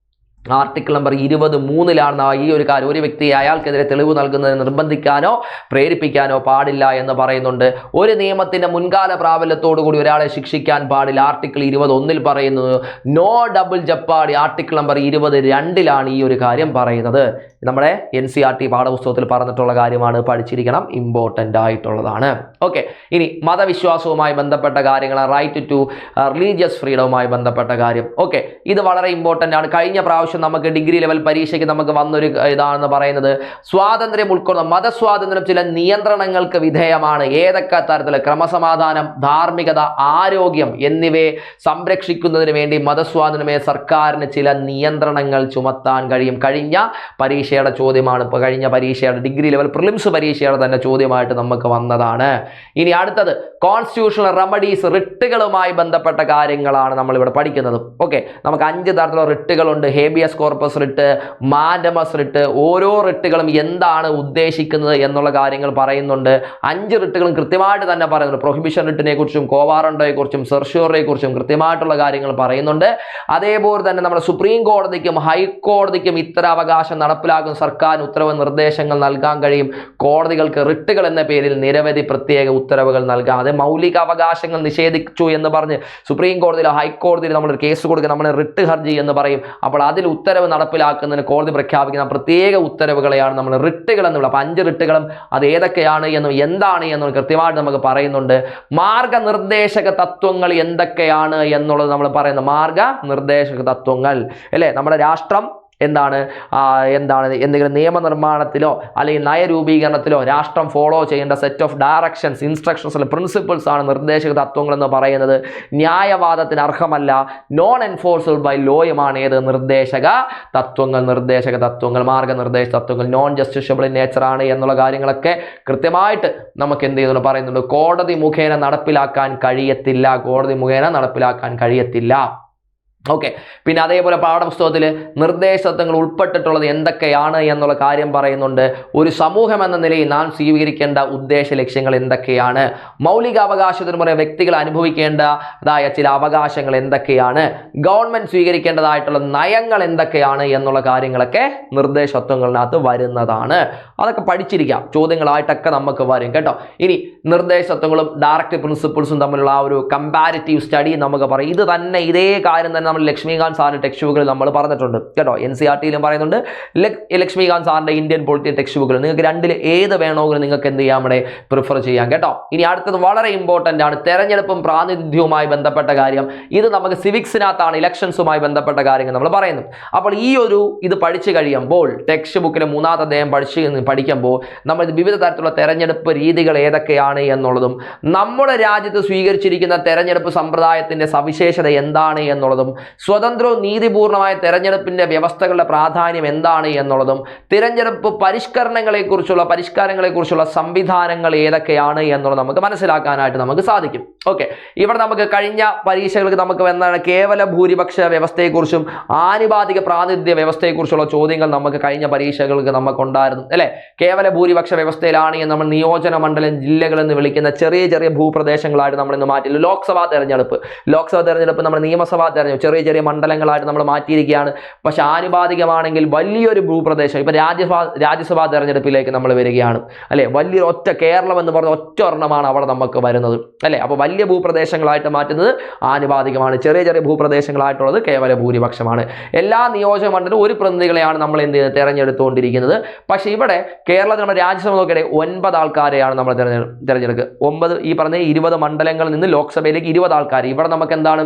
23 ഈ ഒരു കാര്യം, ഒരു വ്യക്തിയെ അയാൾക്കെതിരെ തെളിവ് നൽകുന്നതിന് നിർബന്ധിക്കാനോ പ്രേരിപ്പിക്കാനോ പാടില്ല എന്ന് പറയുന്നുണ്ട്. ഒരു നിയമത്തിന്റെ മുൻകാല പ്രാബല്യത്തോടു കൂടി ഒരാളെ ശിക്ഷിക്കാൻ പാടില്ല, ആർട്ടിക്കിൾ 21 പറയുന്നത്. നോ ഡബിൾ ജപ്പാടി ആർട്ടിക്കിൾ നമ്പർ 22 ഈ ഒരു കാര്യം പറയുന്നത്. നമ്മുടെ NCERT പാഠപുസ്തകത്തിൽ പറഞ്ഞിട്ടുള്ള കാര്യമാണ്, പഠിച്ചിരിക്കണം, ഇമ്പോർട്ടൻ്റ് ആയിട്ടുള്ളതാണ്. ഓക്കെ, ഇനി മതവിശ്വാസവുമായി ബന്ധപ്പെട്ട കാര്യങ്ങൾ, റൈറ്റ് ടു റിലീജിയസ് ഫ്രീഡവുമായി ബന്ധപ്പെട്ട കാര്യം. ഓക്കെ, ഇത് വളരെ ഇമ്പോർട്ടൻ്റ് ആണ്. കഴിഞ്ഞ പ്രാവശ്യം നമുക്ക് ഡിഗ്രി ലെവൽ പരീക്ഷയ്ക്ക് നമുക്ക് വന്നൊരു ഇതാണെന്ന് പറയുന്നത്, സ്വാതന്ത്ര്യം ഉൾക്കൊള്ളുന്ന മതസ്വാതന്ത്ര്യം ചില നിയന്ത്രണങ്ങൾക്ക് വിധേയമാണ്. ഏതൊക്കെ തരത്തിൽ, ക്രമസമാധാനം, ധാർമ്മികത, ആരോഗ്യം എന്നിവയെ സംരക്ഷിക്കുന്നതിന് വേണ്ടി മതസ്വാതന്ത്ര്യമേ സർക്കാരിന് ചില നിയന്ത്രണങ്ങൾ ചുമത്താൻ കഴിയും. കഴിഞ്ഞ പരീക്ഷയുടെ ചോദ്യമാണ്, ഇപ്പോൾ കഴിഞ്ഞ പരീക്ഷയുടെ ഡിഗ്രി ലെവൽ പ്രിലിംസ് പരീക്ഷയുടെ തന്നെ ചോദ്യമായിട്ട് നമുക്ക് വന്നതാണ്. ഇനി അടുത്തത് കോൺസ്റ്റിറ്റ്യൂഷണൽ റെമഡീസ്, റിട്ടുകളുമായി ബന്ധപ്പെട്ട കാര്യങ്ങളാണ് നമ്മൾ ഇവിടെ പഠിക്കുന്നത്. ഓക്കെ, നമുക്ക് 5 തരത്തിലുള്ള റിട്ടുകളുണ്ട്. Habeas habeas corpus writ, mandamus writ, ഓരോ റിട്ടുകളും എന്താണ് ഉദ്ദേശിക്കുന്നത് എന്നുള്ള കാര്യങ്ങൾ പറയുന്നുണ്ട്. 5 റിട്ടുകളും കൃത്യമായിട്ട് തന്നെ പറയുന്നുണ്ട്. പ്രൊഹിബിഷൻ റിട്ടിനെ കുറിച്ചും കോവാറണ്ടോയെ കുറിച്ചും സെർഷ്യോറിനെ കുറിച്ചും കൃത്യമായിട്ടുള്ള കാര്യങ്ങൾ പറയുന്നുണ്ട്. അതേപോലെ തന്നെ നമ്മുടെ സുപ്രീം കോടതിക്കും ഹൈക്കോടതിക്കും ഇത്തരം അവകാശം നടപ്പിലാക്കുന്ന സർക്കാരിന് ഉത്തരവ് നിർദ്ദേശങ്ങൾ നൽകാൻ കഴിയും. കോടതികൾക്ക് റിട്ടുകൾ എന്ന പേരിൽ നിരവധി പ്രത്യേക ഉത്തരവുകൾ നൽകാം. അത് മൗലിക അവകാശങ്ങൾ നിഷേധിച്ചു എന്ന് പറഞ്ഞ് സുപ്രീം കോടതിയിലോ ഹൈക്കോടതിയിൽ നമ്മൾ കേസ് കൊടുക്കുക, നമ്മൾ റിട്ട് ഹർജി എന്ന് പറയും. അപ്പോൾ അതിൽ ഉത്തരവ് നടപ്പിലാക്കുന്നതിന് കോടതി പ്രഖ്യാപിക്കുന്ന പ്രത്യേക ഉത്തരവുകളെയാണ് നമ്മൾ റിട്ടുകൾ എന്ന് വിളിക്കുക. 5 റിട്ടുകളും അത് ഏതൊക്കെയാണ് എന്നും എന്താണ് എന്നും കൃത്യമായിട്ട് നമുക്ക് പറയുന്നുണ്ട്. മാർഗനിർദ്ദേശക തത്വങ്ങൾ എന്തൊക്കെയാണ് എന്നുള്ളത് നമ്മൾ പറയുന്നത്. മാർഗനിർദ്ദേശക തത്വങ്ങൾ അല്ലേ, നമ്മുടെ രാഷ്ട്രം എന്താണ് എന്തെങ്കിലും നിയമനിർമ്മാണത്തിലോ അല്ലെങ്കിൽ നയരൂപീകരണത്തിലോ രാഷ്ട്രം ഫോളോ ചെയ്യേണ്ട സെറ്റ് ഓഫ് ഡയറക്ഷൻസ്, ഇൻസ്ട്രക്ഷൻസ് അല്ലെങ്കിൽ പ്രിൻസിപ്പിൾസ് ആണ് നിർദ്ദേശക തത്വങ്ങൾ എന്ന് പറയുന്നത്. ന്യായവാദത്തിന് അർഹമല്ല, നോൺ എൻഫോഴ്സബിൾ ബൈ ലോയുമാണ് ഏത് നിർദ്ദേശക തത്വങ്ങൾ, മാർഗനിർദ്ദേശ തത്വങ്ങൾ. നോൺ ജസ്റ്റിഷ്യബിൾ ഇൻ നേച്ചർ ആണ് എന്നുള്ള കാര്യങ്ങളൊക്കെ കൃത്യമായിട്ട് നമുക്ക് എന്ത് ചെയ്യുന്നു പറയുന്നുണ്ട്. കോടതി മുഖേന നടപ്പിലാക്കാൻ കഴിയത്തില്ല. ഓക്കെ, പിന്നെ അതേപോലെ പാഠപുസ്തകത്തിൽ നിർദ്ദേശതത്വങ്ങൾ ഉൾപ്പെട്ടിട്ടുള്ളത് എന്തൊക്കെയാണ് എന്നുള്ള കാര്യം പറയുന്നുണ്ട്. ഒരു സമൂഹം എന്ന നിലയിൽ നാം സ്വീകരിക്കേണ്ട ഉദ്ദേശ ലക്ഷ്യങ്ങൾ എന്തൊക്കെയാണ്, മൗലിക അവകാശത്തിന് പുറമെ വ്യക്തികൾ അനുഭവിക്കേണ്ടതായ ചില അവകാശങ്ങൾ എന്തൊക്കെയാണ്, ഗവൺമെന്റ് സ്വീകരിക്കേണ്ടതായിട്ടുള്ള നയങ്ങൾ എന്തൊക്കെയാണ് എന്നുള്ള കാര്യങ്ങളൊക്കെ നിർദ്ദേശതത്വങ്ങളിനകത്ത് വരുന്നതാണ്. അതൊക്കെ പഠിച്ചിരിക്കാം, ചോദ്യങ്ങളായിട്ടൊക്കെ നമുക്ക് വരും കേട്ടോ. ഇനി നിർദ്ദേശതത്വങ്ങളും ഡയറക്റ്റ് പ്രിൻസിപ്പിൾസും തമ്മിലുള്ള ആ ഒരു കമ്പാരിറ്റീവ് സ്റ്റഡി നമുക്ക് പറയും. ഇതേ കാര്യം തന്നെ നമ്മൾ ലക്ഷ്മികാന്ത് സാറിന്റെ ടെക്സ്റ്റ് ബുക്കിൽ നമ്മൾ പറഞ്ഞിട്ടുണ്ട് കേട്ടോ. NCERT-യിലും പറയുന്നുണ്ട്, ലക്ഷ്മികാന്ത് സാറിന്റെ ഇന്ത്യൻ പൊളിറ്റി ടെക്സ്റ്റ് ബുക്കിൽ. നിങ്ങൾക്ക് രണ്ടിൽ ഏത് വേണമെങ്കിലും നിങ്ങൾക്ക് എന്ത് ചെയ്യാം, ഇവിടെ പ്രിഫർ ചെയ്യാം കേട്ടോ. ഇനി അടുത്തത് വളരെ ഇമ്പോർട്ടൻ്റ് ആണ്, തെരഞ്ഞെടുപ്പും പ്രാതിനിധ്യവുമായി ബന്ധപ്പെട്ട കാര്യം. ഇത് നമുക്ക് സിവിക്സിനകത്താണ് ഇലക്ഷൻസുമായി ബന്ധപ്പെട്ട കാര്യങ്ങൾ നമ്മൾ പറയുന്നത്. അപ്പോൾ ഇത് പഠിച്ചു കഴിയുമ്പോൾ ടെക്സ്റ്റ് ബുക്കിലെ 3ാമത്തെ അധ്യായം പഠിക്കുമ്പോൾ നമ്മൾ വിവിധ തരത്തിലുള്ള തെരഞ്ഞെടുപ്പ് രീതികൾ ഏതൊക്കെയാണ് എന്നുള്ളതും നമ്മുടെ രാജ്യത്ത് സ്വീകരിച്ചിരിക്കുന്ന തെരഞ്ഞെടുപ്പ് സമ്പ്രദായത്തിന്റെ സവിശേഷത എന്താണ് എന്നുള്ളതും സ്വതന്ത്രവും നീതിപൂർണമായ തെരഞ്ഞെടുപ്പിന്റെ വ്യവസ്ഥകളുടെ പ്രാധാന്യം എന്താണ് എന്നുള്ളതും തിരഞ്ഞെടുപ്പ് പരിഷ്കാരങ്ങളെക്കുറിച്ചുള്ള സംവിധാനങ്ങൾ ഏതൊക്കെയാണ് എന്നുള്ളത് നമുക്ക് മനസ്സിലാക്കാനായിട്ട് നമുക്ക് സാധിക്കും. ഓക്കെ, ഇവിടെ നമുക്ക് കഴിഞ്ഞ പരീക്ഷകൾക്ക് നമുക്ക് എന്താണ് കേവല ഭൂരിപക്ഷ വ്യവസ്ഥയെക്കുറിച്ചും ആനുപാതിക പ്രാതിനിധ്യ വ്യവസ്ഥയെക്കുറിച്ചുള്ള ചോദ്യങ്ങൾ നമുക്ക് കഴിഞ്ഞ പരീക്ഷകൾക്ക് നമുക്കുണ്ടായിരുന്നു അല്ലേ. കേവല ഭൂരിപക്ഷ വ്യവസ്ഥയിലാണ് എന്ന് നമ്മൾ നിയോജന മണ്ഡലം ജില്ലകൾ എന്ന് വിളിക്കുന്ന ചെറിയ ഭൂപ്രദേശങ്ങളായിട്ട് നമ്മൾ ഇന്ന് മാറ്റി. ലോക്സഭാ തെരഞ്ഞെടുപ്പ് നമ്മുടെ നിയമസഭാ തെരഞ്ഞെടുപ്പ് ചെറിയ മണ്ഡലങ്ങളായിട്ട് നമ്മൾ മാറ്റിയിരിക്കുകയാണ്. പക്ഷെ ആനുപാതികമാണെങ്കിൽ വലിയൊരു ഭൂപ്രദേശം, ഇപ്പൊ രാജ്യസഭാ തെരഞ്ഞെടുപ്പിലേക്ക് നമ്മൾ വരികയാണ് അല്ലെ. വലിയൊരു ഒറ്റ കേരളം എന്ന് പറഞ്ഞ ഒറ്റ ഒരെണ്ണമാണ് അവിടെ നമുക്ക് വരുന്നത് അല്ലെ. അപ്പോൾ വലിയ ഭൂപ്രദേശങ്ങളായിട്ട് മാറ്റുന്നത് ആനുപാതികമാണ്, ചെറിയ ഭൂപ്രദേശങ്ങളായിട്ടുള്ളത് കേവല ഭൂരിപക്ഷമാണ്. എല്ലാ നിയോജക മണ്ഡലവും ഒരു പ്രതിനിധികളെയാണ് നമ്മൾ എന്ത് ചെയ്യുന്നത്, തെരഞ്ഞെടുത്തുകൊണ്ടിരിക്കുന്നത്. പക്ഷെ ഇവിടെ കേരളത്തിൽ നമ്മുടെ രാജ്യസഭ നോക്കിയാൽ 9 ആൾക്കാരെയാണ് നമ്മൾ തെരഞ്ഞെടുക്കുക. 9 ഈ പറഞ്ഞ 20 മണ്ഡലങ്ങളിൽ നിന്ന് ലോക്സഭയിലേക്ക് 20 ആൾക്കാർ. ഇവിടെ നമുക്ക് എന്താണ്,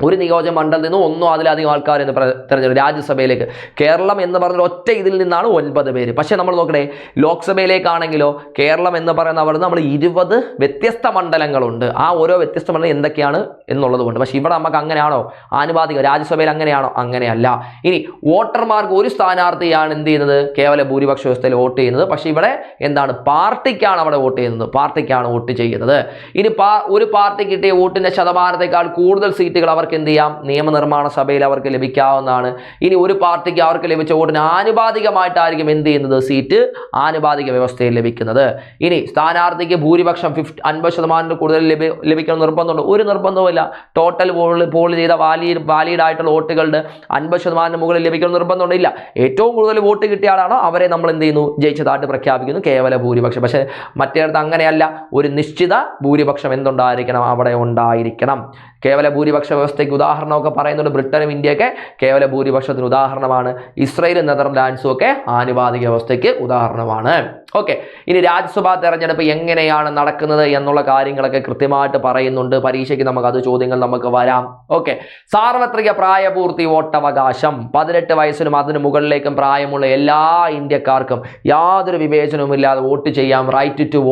ഒരു നിയോജക മണ്ഡലത്തിൽ നിന്ന് 1 അതിലധികം ആൾക്കാർ എന്ന് തെരഞ്ഞെടുക്കും രാജ്യസഭയിലേക്ക്. കേരളം എന്ന് പറഞ്ഞ ഒറ്റ ഇതിൽ നിന്നാണ് 9 പേര്. പക്ഷേ നമ്മൾ നോക്കണേ, ലോക്സഭയിലേക്കാണെങ്കിലോ കേരളം എന്ന് പറയുന്ന അവിടെ നമ്മൾ 20 വ്യത്യസ്ത മണ്ഡലങ്ങളുണ്ട്. ആ ഓരോ വ്യത്യസ്ത മണ്ഡലം എന്തൊക്കെയാണ് എന്നുള്ളത് കൊണ്ട്. പക്ഷേ ഇവിടെ നമുക്ക് അങ്ങനെയാണോ, ആനുപാതികം രാജ്യസഭയിൽ അങ്ങനെയാണോ? അങ്ങനെയല്ല. ഇനി വോട്ടർമാർക്ക് ഒരു സ്ഥാനാർത്ഥിയാണ് എന്ത് ചെയ്യുന്നത്, കേവല ഭൂരിപക്ഷ വ്യവസ്ഥയിൽ വോട്ട് ചെയ്യുന്നത്. പക്ഷേ ഇവിടെ എന്താണ്, പാർട്ടിക്കാണ് അവിടെ വോട്ട് ചെയ്യുന്നത്, പാർട്ടിക്കാണ് വോട്ട് ചെയ്യുന്നത്. ഇനി ഒരു പാർട്ടി കിട്ടിയ വോട്ടിന്റെ ശതമാനത്തെക്കാൾ കൂടുതൽ സീറ്റുകൾ അവർക്ക് എന്ത് ചെയ്യാം, നിയമനിർമ്മാണ സഭയിൽ അവർക്ക് ലഭിക്കാവുന്നതാണ്. ഇനി ഒരു പാർട്ടിക്ക് അവർക്ക് ലഭിച്ച വോട്ടിന് ആനുപാതികമായിട്ടായിരിക്കും എന്ത് ചെയ്യുന്നത്, സീറ്റ് ആനുപാതിക വ്യവസ്ഥയിൽ ലഭിക്കുന്നത്. ഇനി സ്ഥാനാർത്ഥിക്ക് ഭൂരിപക്ഷം 50% കൂടുതൽ ലഭിക്കണം നിർബന്ധമുണ്ട്? ഒരു നിർബന്ധവുമില്ല. ടോട്ടൽ പോൾ ചെയ്ത വാലിഡ് ആയിട്ടുള്ള വോട്ടുകളുടെ 50% മുകളിൽ ലഭിക്കണം നിർബന്ധമുണ്ട്? ഇല്ല. ഏറ്റവും കൂടുതൽ വോട്ട് കിട്ടിയ ആളാണോ അവരെ നമ്മൾ എന്ത് ചെയ്യുന്നു, ജയിച്ചതായിട്ട് പ്രഖ്യാപിക്കുന്നു, കേവല ഭൂരിപക്ഷം. പക്ഷേ മറ്റേടത്ത് അങ്ങനെയല്ല, ഒരു നിശ്ചിത ഭൂരിപക്ഷം എന്തുണ്ടായിരിക്കണം, അവിടെ ഉണ്ടായിരിക്കണം. കേവല ഭൂരിപക്ഷ വ്യവസ്ഥയ്ക്ക് ഉദാഹരണമൊക്കെ പറയുന്നുണ്ട്. ബ്രിട്ടനും ഇന്ത്യയൊക്കെ കേവല ഭൂരിപക്ഷത്തിന് ഉദാഹരണമാണ്. ഇസ്രയേലും നെതർലാൻഡ്സും ഒക്കെ ആനുപാതിക വ്യവസ്ഥയ്ക്ക് ഉദാഹരണമാണ്. ഓക്കെ, ഇനി രാജ്യസഭാ തെരഞ്ഞെടുപ്പ് എങ്ങനെയാണ് നടക്കുന്നത് എന്നുള്ള കാര്യങ്ങളൊക്കെ കൃത്യമായിട്ട് പറയുന്നുണ്ട്. പരീക്ഷയ്ക്ക് അത് ചോദ്യങ്ങൾ നമുക്ക് വരാം. ഓക്കെ, സാർവത്രിക പ്രായപൂർത്തി വോട്ടവകാശം 18 വയസ്സിനും അതിന് മുകളിലേക്കും പ്രായമുള്ള എല്ലാ ഇന്ത്യക്കാർക്കും യാതൊരു വിവേചനവുമില്ലാതെ വോട്ട് ചെയ്യാം. റൈറ്റ് ടു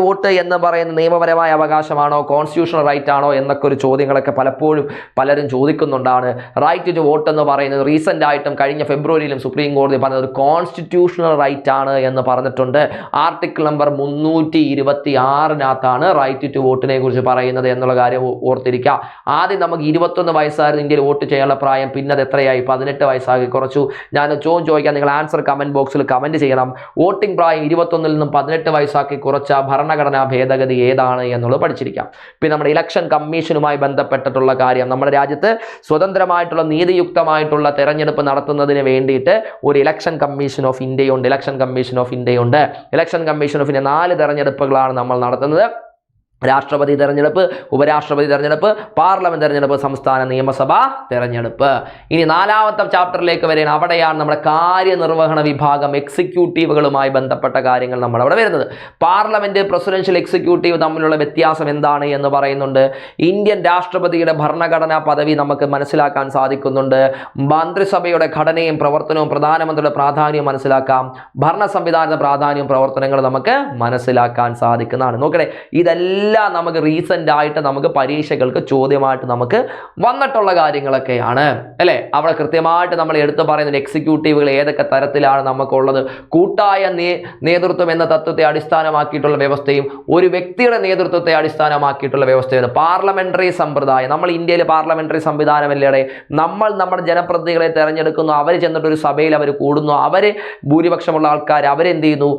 വോട്ട് എന്ന് പറയുന്ന നിയമപരമായ അവകാശമാണോ, കോൺസ്റ്റിറ്റ്യൂഷണൽ റൈറ്റ് ആണോ എന്നൊക്കെ ഒരു ചോദ്യങ്ങളൊക്കെ പലരും ചോദിക്കുന്നുണ്ടാണ്. റൈറ്റ് ടു വോട്ട് എന്ന് പറയുന്നത് റീസെന്റ് ആയിട്ടും കഴിഞ്ഞ ഫെബ്രുവരിയിലും സുപ്രീം കോടതി പറഞ്ഞത് ഒരു കോൺസ്റ്റിറ്റ്യൂഷണൽ റൈറ്റ് ആണ് എന്ന് പറഞ്ഞിട്ടുണ്ട്. ആർട്ടിക്കിൾ നമ്പർ 326 റൈറ്റ് ടു വോട്ടിനെ കുറിച്ച് പറയുന്നത് എന്നുള്ള കാര്യം ഓർത്തിരിക്കുക. ആദ്യം നമുക്ക് 21 വയസ്സായിരുന്നു ഇന്ത്യയിൽ വോട്ട് ചെയ്യാനുള്ള പ്രായം, പിന്നെ അത് എത്രയായി? 18 വയസ്സാക്കി കുറച്ചു. ഞാൻ ചോദിക്കാം, നിങ്ങൾ ആൻസർ കമന്റ് ബോക്സിൽ കമന്റ് ചെയ്യണം. വോട്ടിംഗ് പ്രായം 21 നിന്നും 18 വയസ്സാക്കി കുറച്ച ഭരണഘടനാ ഭേദഗതി ഏതാണ് എന്നുള്ളത് പഠിച്ചിരിക്കാം. പിന്നെ നമ്മുടെ ഇലക്ഷൻ കമ്മീഷനുമായി ബന്ധപ്പെട്ടിട്ടുള്ള കാര്യം, നമ്മുടെ രാജ്യത്ത് സ്വതന്ത്രമായിട്ടുള്ള നീതിയുക്തമായിട്ടുള്ള തെരഞ്ഞെടുപ്പ് നടത്തുന്നതിന് വേണ്ടിയിട്ട് ഒരു ഇലക്ഷൻ കമ്മീഷൻ ഓഫ് ഇന്ത്യയുണ്ട്. ഇലക്ഷൻ കമ്മീഷൻ ഓഫ് 4 തെരഞ്ഞെടുപ്പുകളാണ് നമ്മൾ നടത്തുന്നത്. രാഷ്ട്രപതി തെരഞ്ഞെടുപ്പ്, ഉപരാഷ്ട്രപതി തെരഞ്ഞെടുപ്പ്, പാർലമെന്റ് തെരഞ്ഞെടുപ്പ്, സംസ്ഥാന നിയമസഭാ തെരഞ്ഞെടുപ്പ്. ഇനി 4ാമത്തെ ചാപ്റ്ററിലേക്ക് വരികയാണ്. അവിടെയാണ് നമ്മുടെ കാര്യനിർവഹണ വിഭാഗം, എക്സിക്യൂട്ടീവുകളുമായി ബന്ധപ്പെട്ട കാര്യങ്ങൾ നമ്മൾ അവിടെ വരുന്നത്. പാർലമെന്റ്, പ്രസിഡൻഷ്യൽ, എക്സിക്യൂട്ടീവ് തമ്മിലുള്ള വ്യത്യാസം എന്താണ് എന്ന് പറയുന്നുണ്ട്. ഇന്ത്യൻ രാഷ്ട്രപതിയുടെ ഭരണഘടനാ പദവി നമുക്ക് മനസ്സിലാക്കാൻ സാധിക്കുന്നുണ്ട്. മന്ത്രിസഭയുടെ ഘടനയും പ്രവർത്തനവും പ്രധാനമന്ത്രിയുടെ പ്രാധാന്യവും മനസ്സിലാക്കാം. ഭരണ സംവിധാനത്തിന്റെ പ്രാധാന്യവും പ്രവർത്തനങ്ങളും നമുക്ക് മനസ്സിലാക്കാൻ സാധിക്കുന്നതാണ്. നോക്കണേ, ഇതെല്ലാം നമുക്ക് റീസെന്റ് ആയിട്ട് നമുക്ക് പരീക്ഷകൾക്ക് ചോദ്യമായിട്ട് നമുക്ക് വന്നിട്ടുള്ള കാര്യങ്ങളൊക്കെയാണ് അല്ലെ. അവിടെ കൃത്യമായിട്ട് നമ്മൾ എടുത്തു പറയുന്നത് എക്സിക്യൂട്ടീവുകൾ ഏതൊക്കെ തരത്തിലാണ് നമുക്കുള്ളത്. കൂട്ടായ നേതൃത്വം എന്ന തത്വത്തെ അടിസ്ഥാനമാക്കിയിട്ടുള്ള വ്യവസ്ഥയും ഒരു വ്യക്തിയുടെ നേതൃത്വത്തെ അടിസ്ഥാനമാക്കിയിട്ടുള്ള വ്യവസ്ഥയും. പാർലമെന്ററി സമ്പ്രദായം, നമ്മൾ ഇന്ത്യയിൽ പാർലമെന്ററി സംവിധാനമല്ലേ. നമ്മൾ നമ്മുടെ ജനപ്രതിനിധികളെ തെരഞ്ഞെടുക്കുന്നു, അവർ ചെന്നിട്ട് ഒരു സഭയിൽ അവർ കൂടുന്നു, അവര് ഭൂരിപക്ഷമുള്ള ആൾക്കാർ അവരെന്ത് ചെയ്യുന്നു,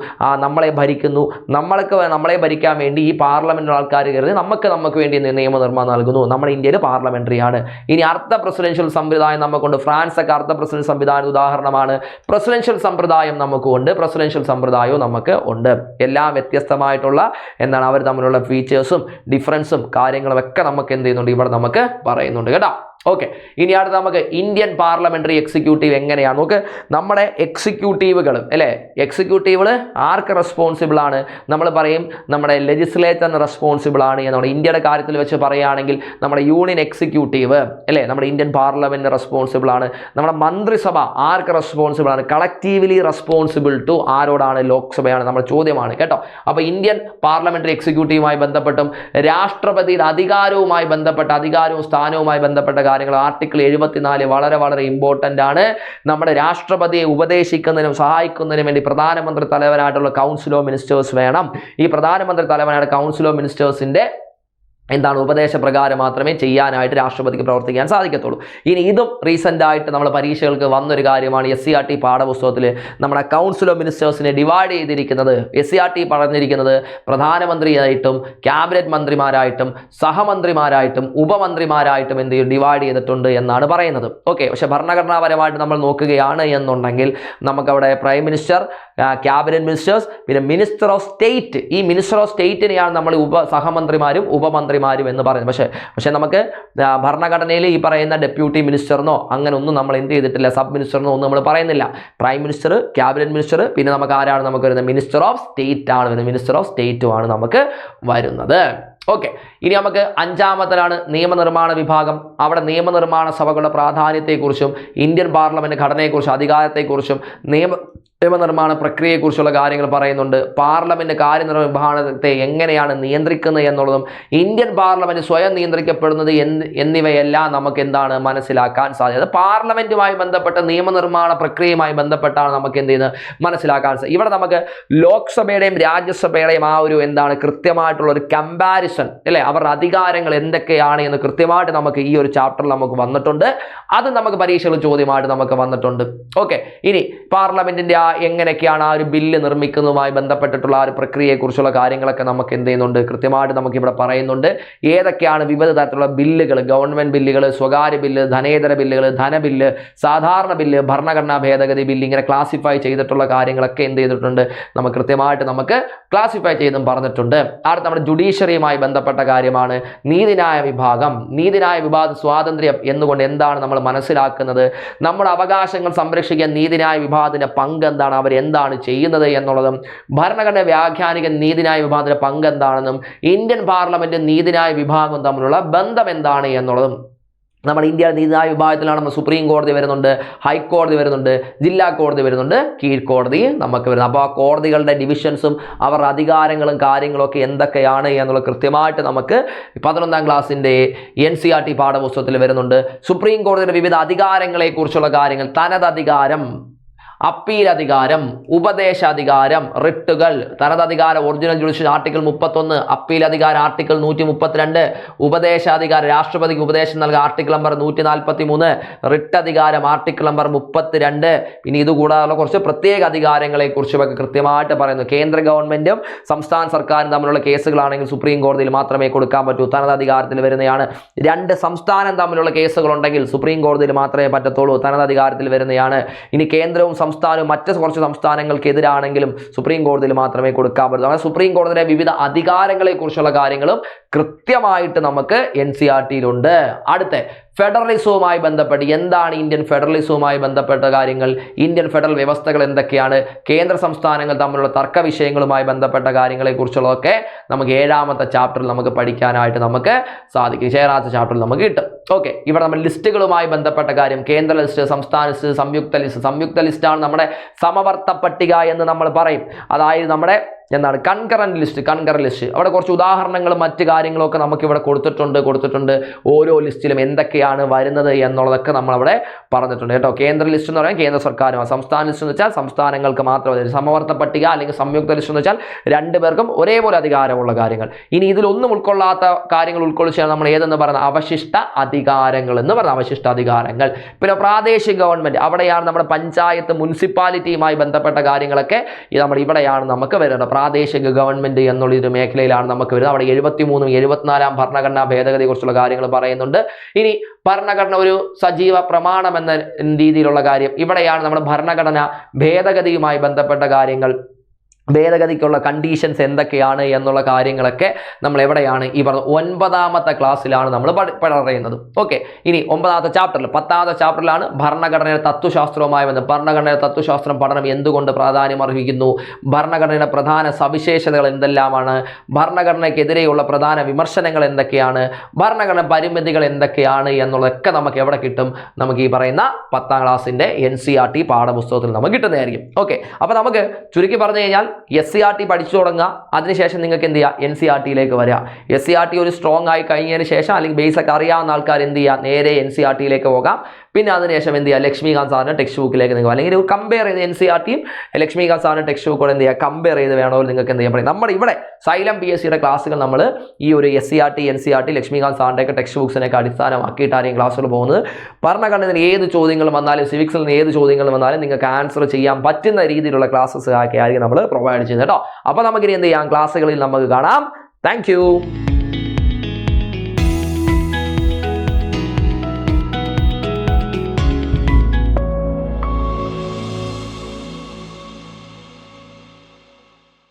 നമ്മളെ ഭരിക്കുന്നു. നമ്മളെ ഭരിക്കാൻ വേണ്ടി ഈ പാർലമെന്റ് ആൾക്കാർ കയറി നമുക്ക് വേണ്ടി നിയമനിർമ്മാണം നൽകുന്നു. നമ്മുടെ ഇന്ത്യയിൽ പാർലമെന്ററി ആണ്. ഇനി അർദ്ധ പ്രസിഡൻഷ്യൽ സംവിധാനം നമുക്കുണ്ട്. ഫ്രാൻസ് ഒക്കെ അർദ്ധ പ്രസിഡന്റ് സംവിധാനം ഉദാഹരണമാണ്. പ്രസിഡൻഷ്യൽ സമ്പ്രദായം നമുക്കുണ്ട്, പ്രസിഡൻഷ്യൽ സമ്പ്രദായവും നമുക്ക് ഉണ്ട്. എല്ലാം വ്യത്യസ്തമായിട്ടുള്ള എന്താണ് അവർ തമ്മിലുള്ള ഫീച്ചേഴ്സും ഡിഫറൻസും കാര്യങ്ങളും ഒക്കെ നമുക്ക് എന്ത് ചെയ്യുന്നുണ്ട്, ഇവിടെ നമുക്ക് പറയുന്നുണ്ട് കേട്ടോ. ഓക്കെ, ഇനി അടുത്ത് നമുക്ക് ഇന്ത്യൻ പാർലമെന്ററി എക്സിക്യൂട്ടീവ് എങ്ങനെയാണ് നോക്ക്. നമ്മുടെ എക്സിക്യൂട്ടീവുകൾ അല്ലേ, എക്സിക്യൂട്ടീവുകൾ ആർക്ക് റെസ്പോൺസിബിൾ ആണ്? നമ്മൾ പറയും നമ്മുടെ ലെജിസ്ലേച്ചറിന് റെസ്പോൺസിബിൾ ആണ് എന്നാണ്. ഇന്ത്യയുടെ കാര്യത്തിൽ വെച്ച് പറയുകയാണെങ്കിൽ നമ്മുടെ യൂണിയൻ എക്സിക്യൂട്ടീവ് അല്ലേ, നമ്മുടെ ഇന്ത്യൻ പാർലമെന്റിന് റെസ്പോൺസിബിൾ ആണ്. നമ്മുടെ മന്ത്രിസഭ ആർക്ക് റെസ്പോൺസിബിൾ ആണ്? കളക്റ്റീവ്ലി റെസ്പോൺസിബിൾ ടു ആരോടാണ്? ലോക്സഭയാണ്. നമ്മുടെ ചോദ്യമാണ് കേട്ടോ. അപ്പോൾ ഇന്ത്യൻ പാർലമെന്ററി എക്സിക്യൂട്ടീവുമായി ബന്ധപ്പെട്ടും രാഷ്ട്രപതിയുടെ അധികാരവുമായി ബന്ധപ്പെട്ട അധികാരവും സ്ഥാനവുമായി ബന്ധപ്പെട്ട കാര്യങ്ങൾ ആർട്ടിക്കിൾ 74 വളരെ ഇമ്പോർട്ടന്റ് ആണ്. നമ്മുടെ രാഷ്ട്രപതിയെ ഉപദേശിക്കുന്നതിനും സഹായിക്കുന്നതിനും വേണ്ടി പ്രധാനമന്ത്രി തലവനായിട്ടുള്ള കൗൺസിൽ ഓഫ് മിനിസ്റ്റേഴ്സ് വേണം. ഈ പ്രധാനമന്ത്രി തലവനായ കൗൺസിൽ ഓഫ് മിനിസ്റ്റേഴ്സിന്റെ എന്താണ് ഉപദേശപ്രകാരം മാത്രമേ ചെയ്യാനായിട്ട് രാഷ്ട്രപതിക്ക് പ്രവർത്തിക്കാൻ സാധിക്കത്തുള്ളൂ. ഇനി ഇതും റീസെന്റ് ആയിട്ട് നമ്മൾ പരീക്ഷകൾക്ക് വന്നൊരു കാര്യമാണ്. SCERT പാഠപുസ്തകത്തിൽ നമ്മുടെ കൗൺസിൽ ഓഫ് മിനിസ്റ്റേഴ്സിനെ ഡിവൈഡ് ചെയ്തിരിക്കുന്നത്. SCERT പറഞ്ഞിരിക്കുന്നത് പ്രധാനമന്ത്രിയായിട്ടും ക്യാബിനറ്റ് മന്ത്രിമാരായിട്ടും സഹമന്ത്രിമാരായിട്ടും ഉപമന്ത്രിമാരായിട്ടും എന്ത് ഡിവൈഡ് ചെയ്തിട്ടുണ്ട് എന്നാണ് പറയുന്നത്. ഓക്കെ, പക്ഷെ ഭരണഘടനാപരമായിട്ട് നമ്മൾ നോക്കുകയാണ് എന്നുണ്ടെങ്കിൽ നമുക്കവിടെ പ്രൈം മിനിസ്റ്റർ, ക്യാബിനറ്റ് മിനിസ്റ്റേഴ്സ്, പിന്നെ മിനിസ്റ്റർ ഓഫ് സ്റ്റേറ്റ്. ഈ മിനിസ്റ്റർ ഓഫ് സ്റ്റേറ്റിനെയാണ് നമ്മൾ സഹമന്ത്രിമാരും ഉപമന്ത്രിമാരും എന്ന് പറയുന്നത്. പക്ഷേ നമുക്ക് ഭരണഘടനയിൽ ഈ പറയുന്ന ഡെപ്യൂട്ടി മിനിസ്റ്ററിനോ അങ്ങനെ ഒന്നും നമ്മൾ എന്ത് ചെയ്തിട്ടില്ല, സബ് മിനിസ്റ്ററിനോ ഒന്നും നമ്മൾ പറയുന്നില്ല. പ്രൈം മിനിസ്റ്റർ, ക്യാബിനറ്റ് മിനിസ്റ്റർ, പിന്നെ നമുക്ക് ആരാണ് നമുക്ക് വരുന്നത്? മിനിസ്റ്റർ ഓഫ് സ്റ്റേറ്റ് ആണ് വരുന്നത്. മിനിസ്റ്റർ ഓഫ് സ്റ്റേറ്റും ആണ് നമുക്ക് വരുന്നത്. ഓക്കെ, ഇനി നമുക്ക് 5ാമത്തേതാണ് നിയമനിർമ്മാണ വിഭാഗം. അവിടെ നിയമനിർമ്മാണ സഭകളുടെ പ്രാധാന്യത്തെക്കുറിച്ചും ഇന്ത്യൻ പാർലമെന്റ് ഘടനയെക്കുറിച്ചും അധികാരത്തെക്കുറിച്ചും നിയമനിർമ്മാണ പ്രക്രിയയെക്കുറിച്ചുള്ള കാര്യങ്ങൾ പറയുന്നുണ്ട്. പാർലമെന്റ് കാര്യനിർവഹണത്തെ എങ്ങനെയാണ് നിയന്ത്രിക്കുന്നത് എന്നുള്ളതും ഇന്ത്യൻ പാർലമെന്റ് സ്വയം നിയന്ത്രിക്കപ്പെടുന്നത് എന്നിവയെല്ലാം നമുക്ക് എന്താണ് മനസ്സിലാക്കാൻ സാധിക്കുന്നത്. പാർലമെന്റുമായി ബന്ധപ്പെട്ട നിയമനിർമ്മാണ പ്രക്രിയയുമായി ബന്ധപ്പെട്ടാണ് നമുക്ക് എന്ത് ചെയ്യുന്നത് മനസ്സിലാക്കാൻ സാധിക്കും. ഇവിടെ നമുക്ക് ലോക്സഭയുടെയും രാജ്യസഭയുടെയും ആ ഒരു എന്താണ് കൃത്യമായിട്ടുള്ള ഒരു കമ്പാരിസൺ അല്ലെ, അവരുടെ അധികാരങ്ങൾ എന്തൊക്കെയാണ് എന്ന് കൃത്യമായിട്ട് നമുക്ക് ഈ ഒരു ചാപ്റ്ററിൽ നമുക്ക് വന്നിട്ടുണ്ട്. അത് നമുക്ക് പരീക്ഷകൾ ചോദ്യമായിട്ട് നമുക്ക് വന്നിട്ടുണ്ട്. ഓക്കെ, ഇനി പാർലമെന്റിന്റെ എങ്ങനെയൊക്കെയാണ് ആ ഒരു ബില്ല് നിർമ്മിക്കുന്നതുമായി ബന്ധപ്പെട്ടിട്ടുള്ള ആ ഒരു പ്രക്രിയയെക്കുറിച്ചുള്ള കാര്യങ്ങളൊക്കെ നമുക്ക് എന്ത് ചെയ്യുന്നുണ്ട് കൃത്യമായിട്ട് നമുക്ക് ഇവിടെ പറയുന്നുണ്ട്. ഏതൊക്കെയാണ് വിവിധ തരത്തിലുള്ള ബില്ലുകൾ, ഗവൺമെന്റ് ബില്ലുകൾ, സ്വകാര്യ ബില്ല്, ധനേതര ബില്ലുകൾ, ധനബില്ല്, സാധാരണ ബില്ല്, ഭരണഘടനാ ഭേദഗതി ബില്ല്, ഇങ്ങനെ ക്ലാസിഫൈ ചെയ്തിട്ടുള്ള കാര്യങ്ങളൊക്കെ എന്ത് ചെയ്തിട്ടുണ്ട് നമുക്ക് കൃത്യമായിട്ട് നമുക്ക് ക്ലാസിഫൈ ചെയ്തും പറഞ്ഞിട്ടുണ്ട്. അടുത്ത നമ്മുടെ ജുഡീഷ്യറിയുമായി ബന്ധപ്പെട്ട കാര്യമാണ് നീതിന്യായ വിഭാഗം. നീതിന്യായ വിഭാഗ സ്വാതന്ത്ര്യം എന്നുകൊണ്ട് എന്താണ് നമ്മൾ മനസ്സിലാക്കുന്നത്? നമ്മുടെ അവകാശങ്ങൾ സംരക്ഷിക്കാൻ നീതിന്യായ വിഭാഗത്തിന്റെ പങ്ക് എന്താണ്, അവർ എന്താണ് ചെയ്യുന്നത് എന്നുള്ളതും, ഭരണഘടന വ്യാഖ്യാനിക്കാൻ നീതിന്യായ വിഭാഗത്തിന്റെ പങ്ക് എന്താണെന്നും, ഇന്ത്യൻ പാർലമെന്റ് നീതിന്യായ വിഭാഗവും തമ്മിലുള്ള ബന്ധം എന്താണ് എന്നുള്ളതും. നമ്മുടെ ഇന്ത്യയുടെ നീതിന്യായ വിഭാഗത്തിലാണ് നമ്മൾ സുപ്രീം കോടതി വരുന്നുണ്ട്, ഹൈക്കോടതി വരുന്നുണ്ട്, ജില്ലാ കോടതി വരുന്നുണ്ട്, കീഴ്ക്കോടതി നമുക്ക് വരുന്നത്. അപ്പോൾ ആ കോടതികളുടെ ഡിവിഷൻസും അവരുടെ അധികാരങ്ങളും കാര്യങ്ങളും ഒക്കെ എന്തൊക്കെയാണ് എന്നുള്ള കൃത്യമായിട്ട് നമുക്ക് 11ാം ക്ലാസ്സിൻ്റെ NCERT പാഠപുസ്തകത്തിൽ വരുന്നുണ്ട്. സുപ്രീം കോടതിയുടെ വിവിധ അധികാരങ്ങളെക്കുറിച്ചുള്ള കാര്യങ്ങൾ, തനതധികാരം, അപ്പീൽ അധികാരം, ഉപദേശാധികാരം, റിട്ടുകൾ, തനതധികാരം ഒറിജിനൽ ജുഡീഷ്യൽ ആർട്ടിക്കിൾ 31, അപ്പീൽ അധികാരം ആർട്ടിക്കിൾ 132, ഉപദേശാധികാരം രാഷ്ട്രപതിക്ക് ഉപദേശം നൽകുക ആർട്ടിക്കിൾ നമ്പർ 143, റിട്ട് അധികാരം ആർട്ടിക്കിൾ നമ്പർ 32. ഇനി ഇതുകൂടാതെ കുറച്ച് പ്രത്യേക അധികാരങ്ങളെ കുറിച്ചുമൊക്കെ കൃത്യമായിട്ട് പറയുന്നു. കേന്ദ്ര ഗവൺമെന്റും സംസ്ഥാന സർക്കാരും തമ്മിലുള്ള കേസുകളാണെങ്കിൽ സുപ്രീം കോടതിയിൽ മാത്രമേ കൊടുക്കാൻ പറ്റൂ, തനതധികാരത്തിൽ വരുന്നതാണ്. 2 സംസ്ഥാനം തമ്മിലുള്ള കേസുകൾ ഉണ്ടെങ്കിൽ സുപ്രീം കോടതിയിൽ മാത്രമേ പറ്റത്തുള്ളൂ, തനതധികാരത്തിൽ വരുന്നതാണ്. ഇനി കേന്ദ്രവും സംസ്ഥാനവും മറ്റ് കുറച്ച് സംസ്ഥാനങ്ങൾക്കെതിരാണെങ്കിലും സുപ്രീം കോടതിയിൽ മാത്രമേ കൊടുക്കാൻ പറ്റൂ. അങ്ങനെ സുപ്രീം കോടതിയുടെ വിവിധ അധികാരങ്ങളെ കുറിച്ചുള്ള കാര്യങ്ങളും കൃത്യമായിട്ട് നമുക്ക് NCERT-യിലുണ്ട്. അടുത്ത ഫെഡറലിസവുമായി ബന്ധപ്പെട്ട് എന്താണ് ഇന്ത്യൻ ഫെഡറലിസവുമായി ബന്ധപ്പെട്ട കാര്യങ്ങൾ, ഇന്ത്യൻ ഫെഡറൽ വ്യവസ്ഥകൾ എന്തൊക്കെയാണ്, കേന്ദ്ര സംസ്ഥാനങ്ങൾ തമ്മിലുള്ള തർക്ക വിഷയങ്ങളുമായി ബന്ധപ്പെട്ട കാര്യങ്ങളെ കുറിച്ചുള്ളതൊക്കെ നമുക്ക് 7ാമത്തെ ചാപ്റ്ററിൽ നമുക്ക് പഠിക്കാനായിട്ട് നമുക്ക് സാധിക്കും. 7ാമത്തെ ചാപ്റ്ററിൽ നമുക്ക് കിട്ടും. ഓക്കെ, ഇവിടെ നമ്മൾ ലിസ്റ്റുകളുമായി ബന്ധപ്പെട്ട കാര്യം, കേന്ദ്ര ലിസ്റ്റ്, സംസ്ഥാന ലിസ്റ്റ്, സംയുക്ത ലിസ്റ്റ്. സംയുക്ത ലിസ്റ്റാണ് നമ്മുടെ സമവർത്ത പട്ടിക എന്ന് നമ്മൾ പറയും. അതായത് നമ്മുടെ എന്താണ് കൺകറന്റ് ലിസ്റ്റ്. അവിടെ കുറച്ച് ഉദാഹരണങ്ങളും മറ്റു കാര്യങ്ങളൊക്കെ നമുക്ക് ഇവിടെ കൊടുത്തിട്ടുണ്ട്. ഓരോ ലിസ്റ്റിലും എന്തൊക്കെയാണ് വരുന്നത് എന്നുള്ളതൊക്കെ നമ്മളവിടെ പറഞ്ഞിട്ടുണ്ട് കേട്ടോ. കേന്ദ്ര ലിസ്റ്റ് എന്ന് പറയാൻ കേന്ദ്ര സർക്കാരുമാണ്, സംസ്ഥാന ലിസ്റ്റ് എന്ന് വെച്ചാൽ സംസ്ഥാനങ്ങൾക്ക് മാത്രമേ, സമവർത്ത പട്ടിക അല്ലെങ്കിൽ സംയുക്ത ലിസ്റ്റ് എന്ന് വെച്ചാൽ 2 പേർക്കും ഒരേപോലെ അധികാരമുള്ള കാര്യങ്ങൾ. ഇനി ഇതിലൊന്നും ഉൾക്കൊള്ളാത്ത കാര്യങ്ങൾ ഉൾക്കൊള്ളിച്ചാൽ നമ്മൾ ഏതെന്ന് പറയുന്നത് അവശിഷ്ട അധികാരങ്ങൾ എന്ന് പറയുന്നത്, അവശിഷ്ട അധികാരങ്ങൾ. പിന്നെ പ്രാദേശിക ഗവൺമെന്റ്, അവിടെയാണ് നമ്മുടെ പഞ്ചായത്ത് മുനിസിപ്പാലിറ്റിയുമായി ബന്ധപ്പെട്ട കാര്യങ്ങളൊക്കെ നമ്മൾ ഇവിടെയാണ് നമുക്ക് വരുന്നത്. പ്രാദേശിക ഗവൺമെന്റ് എന്നുള്ള ഒരു മേഖലയിലാണ് നമുക്ക് വരുന്നത്. അവിടെ 73 74 ഭരണഘടനാ ഭേദഗതിയെ കുറിച്ചുള്ള കാര്യങ്ങൾ പറയുന്നുണ്ട്. ഇനി ഭരണഘടന ഒരു സജീവ പ്രമാണം എന്ന രീതിയിലുള്ള കാര്യം, ഇവിടെയാണ് നമ്മുടെ ഭരണഘടന ഭേദഗതിയുമായി ബന്ധപ്പെട്ട കാര്യങ്ങൾ, ഭേദഗതിക്കുള്ള കണ്ടീഷൻസ് എന്തൊക്കെയാണ് എന്നുള്ള കാര്യങ്ങളൊക്കെ നമ്മൾ എവിടെയാണ് ഈ പറഞ്ഞ 9ാമത്തെ ക്ലാസ്സിലാണ് നമ്മൾ പറയുന്നത്. ഓക്കെ, ഇനി 9ാമത്തെ ചാപ്റ്ററിൽ 10ാമത്തെ ചാപ്റ്ററിലാണ് ഭരണഘടനയുടെ തത്വശാസ്ത്രവുമായി ബന്ധം. ഭരണഘടനയുടെ തത്വശാസ്ത്രം പഠനം എന്തുകൊണ്ട് പ്രാധാന്യം അർഹിക്കുന്നു, ഭരണഘടനയുടെ പ്രധാന സവിശേഷതകൾ എന്തെല്ലാമാണ്, ഭരണഘടനയ്ക്കെതിരെയുള്ള പ്രധാന വിമർശനങ്ങൾ എന്തൊക്കെയാണ്, ഭരണഘടന പരിമിതികൾ എന്തൊക്കെയാണ് എന്നുള്ളതൊക്കെ നമുക്ക് എവിടെ കിട്ടും, നമുക്ക് ഈ പറയുന്ന 10ാം ക്ലാസ്സിന്റെ NCERT പാഠപുസ്തകത്തിൽ നമുക്ക് കിട്ടുന്നതായിരിക്കും. ഓക്കെ, അപ്പോൾ നമുക്ക് ചുരുക്കി പറഞ്ഞു കഴിഞ്ഞാൽ SCERT പഠിച്ചു തുടങ്ങുക, അതിനുശേഷം നിങ്ങൾക്ക് എന്ത് ചെയ്യുക, NCERT-യിലേക്ക് വരിക. SCERT ഒരു സ്ട്രോങ് ആയി കഴിഞ്ഞതിന് ശേഷം അല്ലെങ്കിൽ ബേസൊക്കെ അറിയാവുന്ന ആൾക്കാർ എന്ത് ചെയ്യുക, നേരെ NCERT-യിലേക്ക് പോകാം. പിന്നെ അതിനുശേഷം എന്ത് ചെയ്യുക, ലക്ഷ്മികാന്ത് സാറിൻ്റെ ടെക്സ്റ്റ് ബുക്കിലേക്ക് നിങ്ങൾ അല്ലെങ്കിൽ കമ്പയർ ചെയ്ത് NCERT-യും ലക്ഷ്മികാന്ത് സാറിൻ്റെ ടെക്സ്റ്റ് ബുക്കോടെ എന്ത് ചെയ്യുക, കമ്പയർ ചെയ്ത് വേണമെങ്കിൽ നിങ്ങൾക്ക് എന്ത് ചെയ്യാൻ പറയും. നമ്മുടെ ഇവിടെ സൈലം PSC-യുടെ ക്ലാസ്സുകൾ നമ്മൾ ഈ ഒരു SCERT NCERT ലക്ഷ്മികാന്ത് സാറിൻ്റെയൊക്കെ ടെക്സ്റ്റ് ബുക്സിനൊക്കെ അടിസ്ഥാനമാക്കിയിട്ടായിരിക്കും ക്ലാസ്സുകൾ പോകുന്നത്. ഭരണഘടനയിൽ ഏത് ചോദ്യങ്ങൾ വന്നാലും സിവിക്സിൽ നിന്ന് ഏത് ചോദ്യങ്ങൾ വന്നാലും നിങ്ങൾക്ക് ആൻസർ ചെയ്യാൻ പറ്റുന്ന രീതിയിലുള്ള ക്ലാസ്സസ് ഒക്കെ ആയിരിക്കും നമ്മൾ പ്രൊവൈഡ് ചെയ്യുന്നത് കേട്ടോ. അപ്പോൾ നമുക്കിനി എന്ത് ചെയ്യാം, ക്ലാസ്സുകളിൽ നമുക്ക് കാണാം. താങ്ക്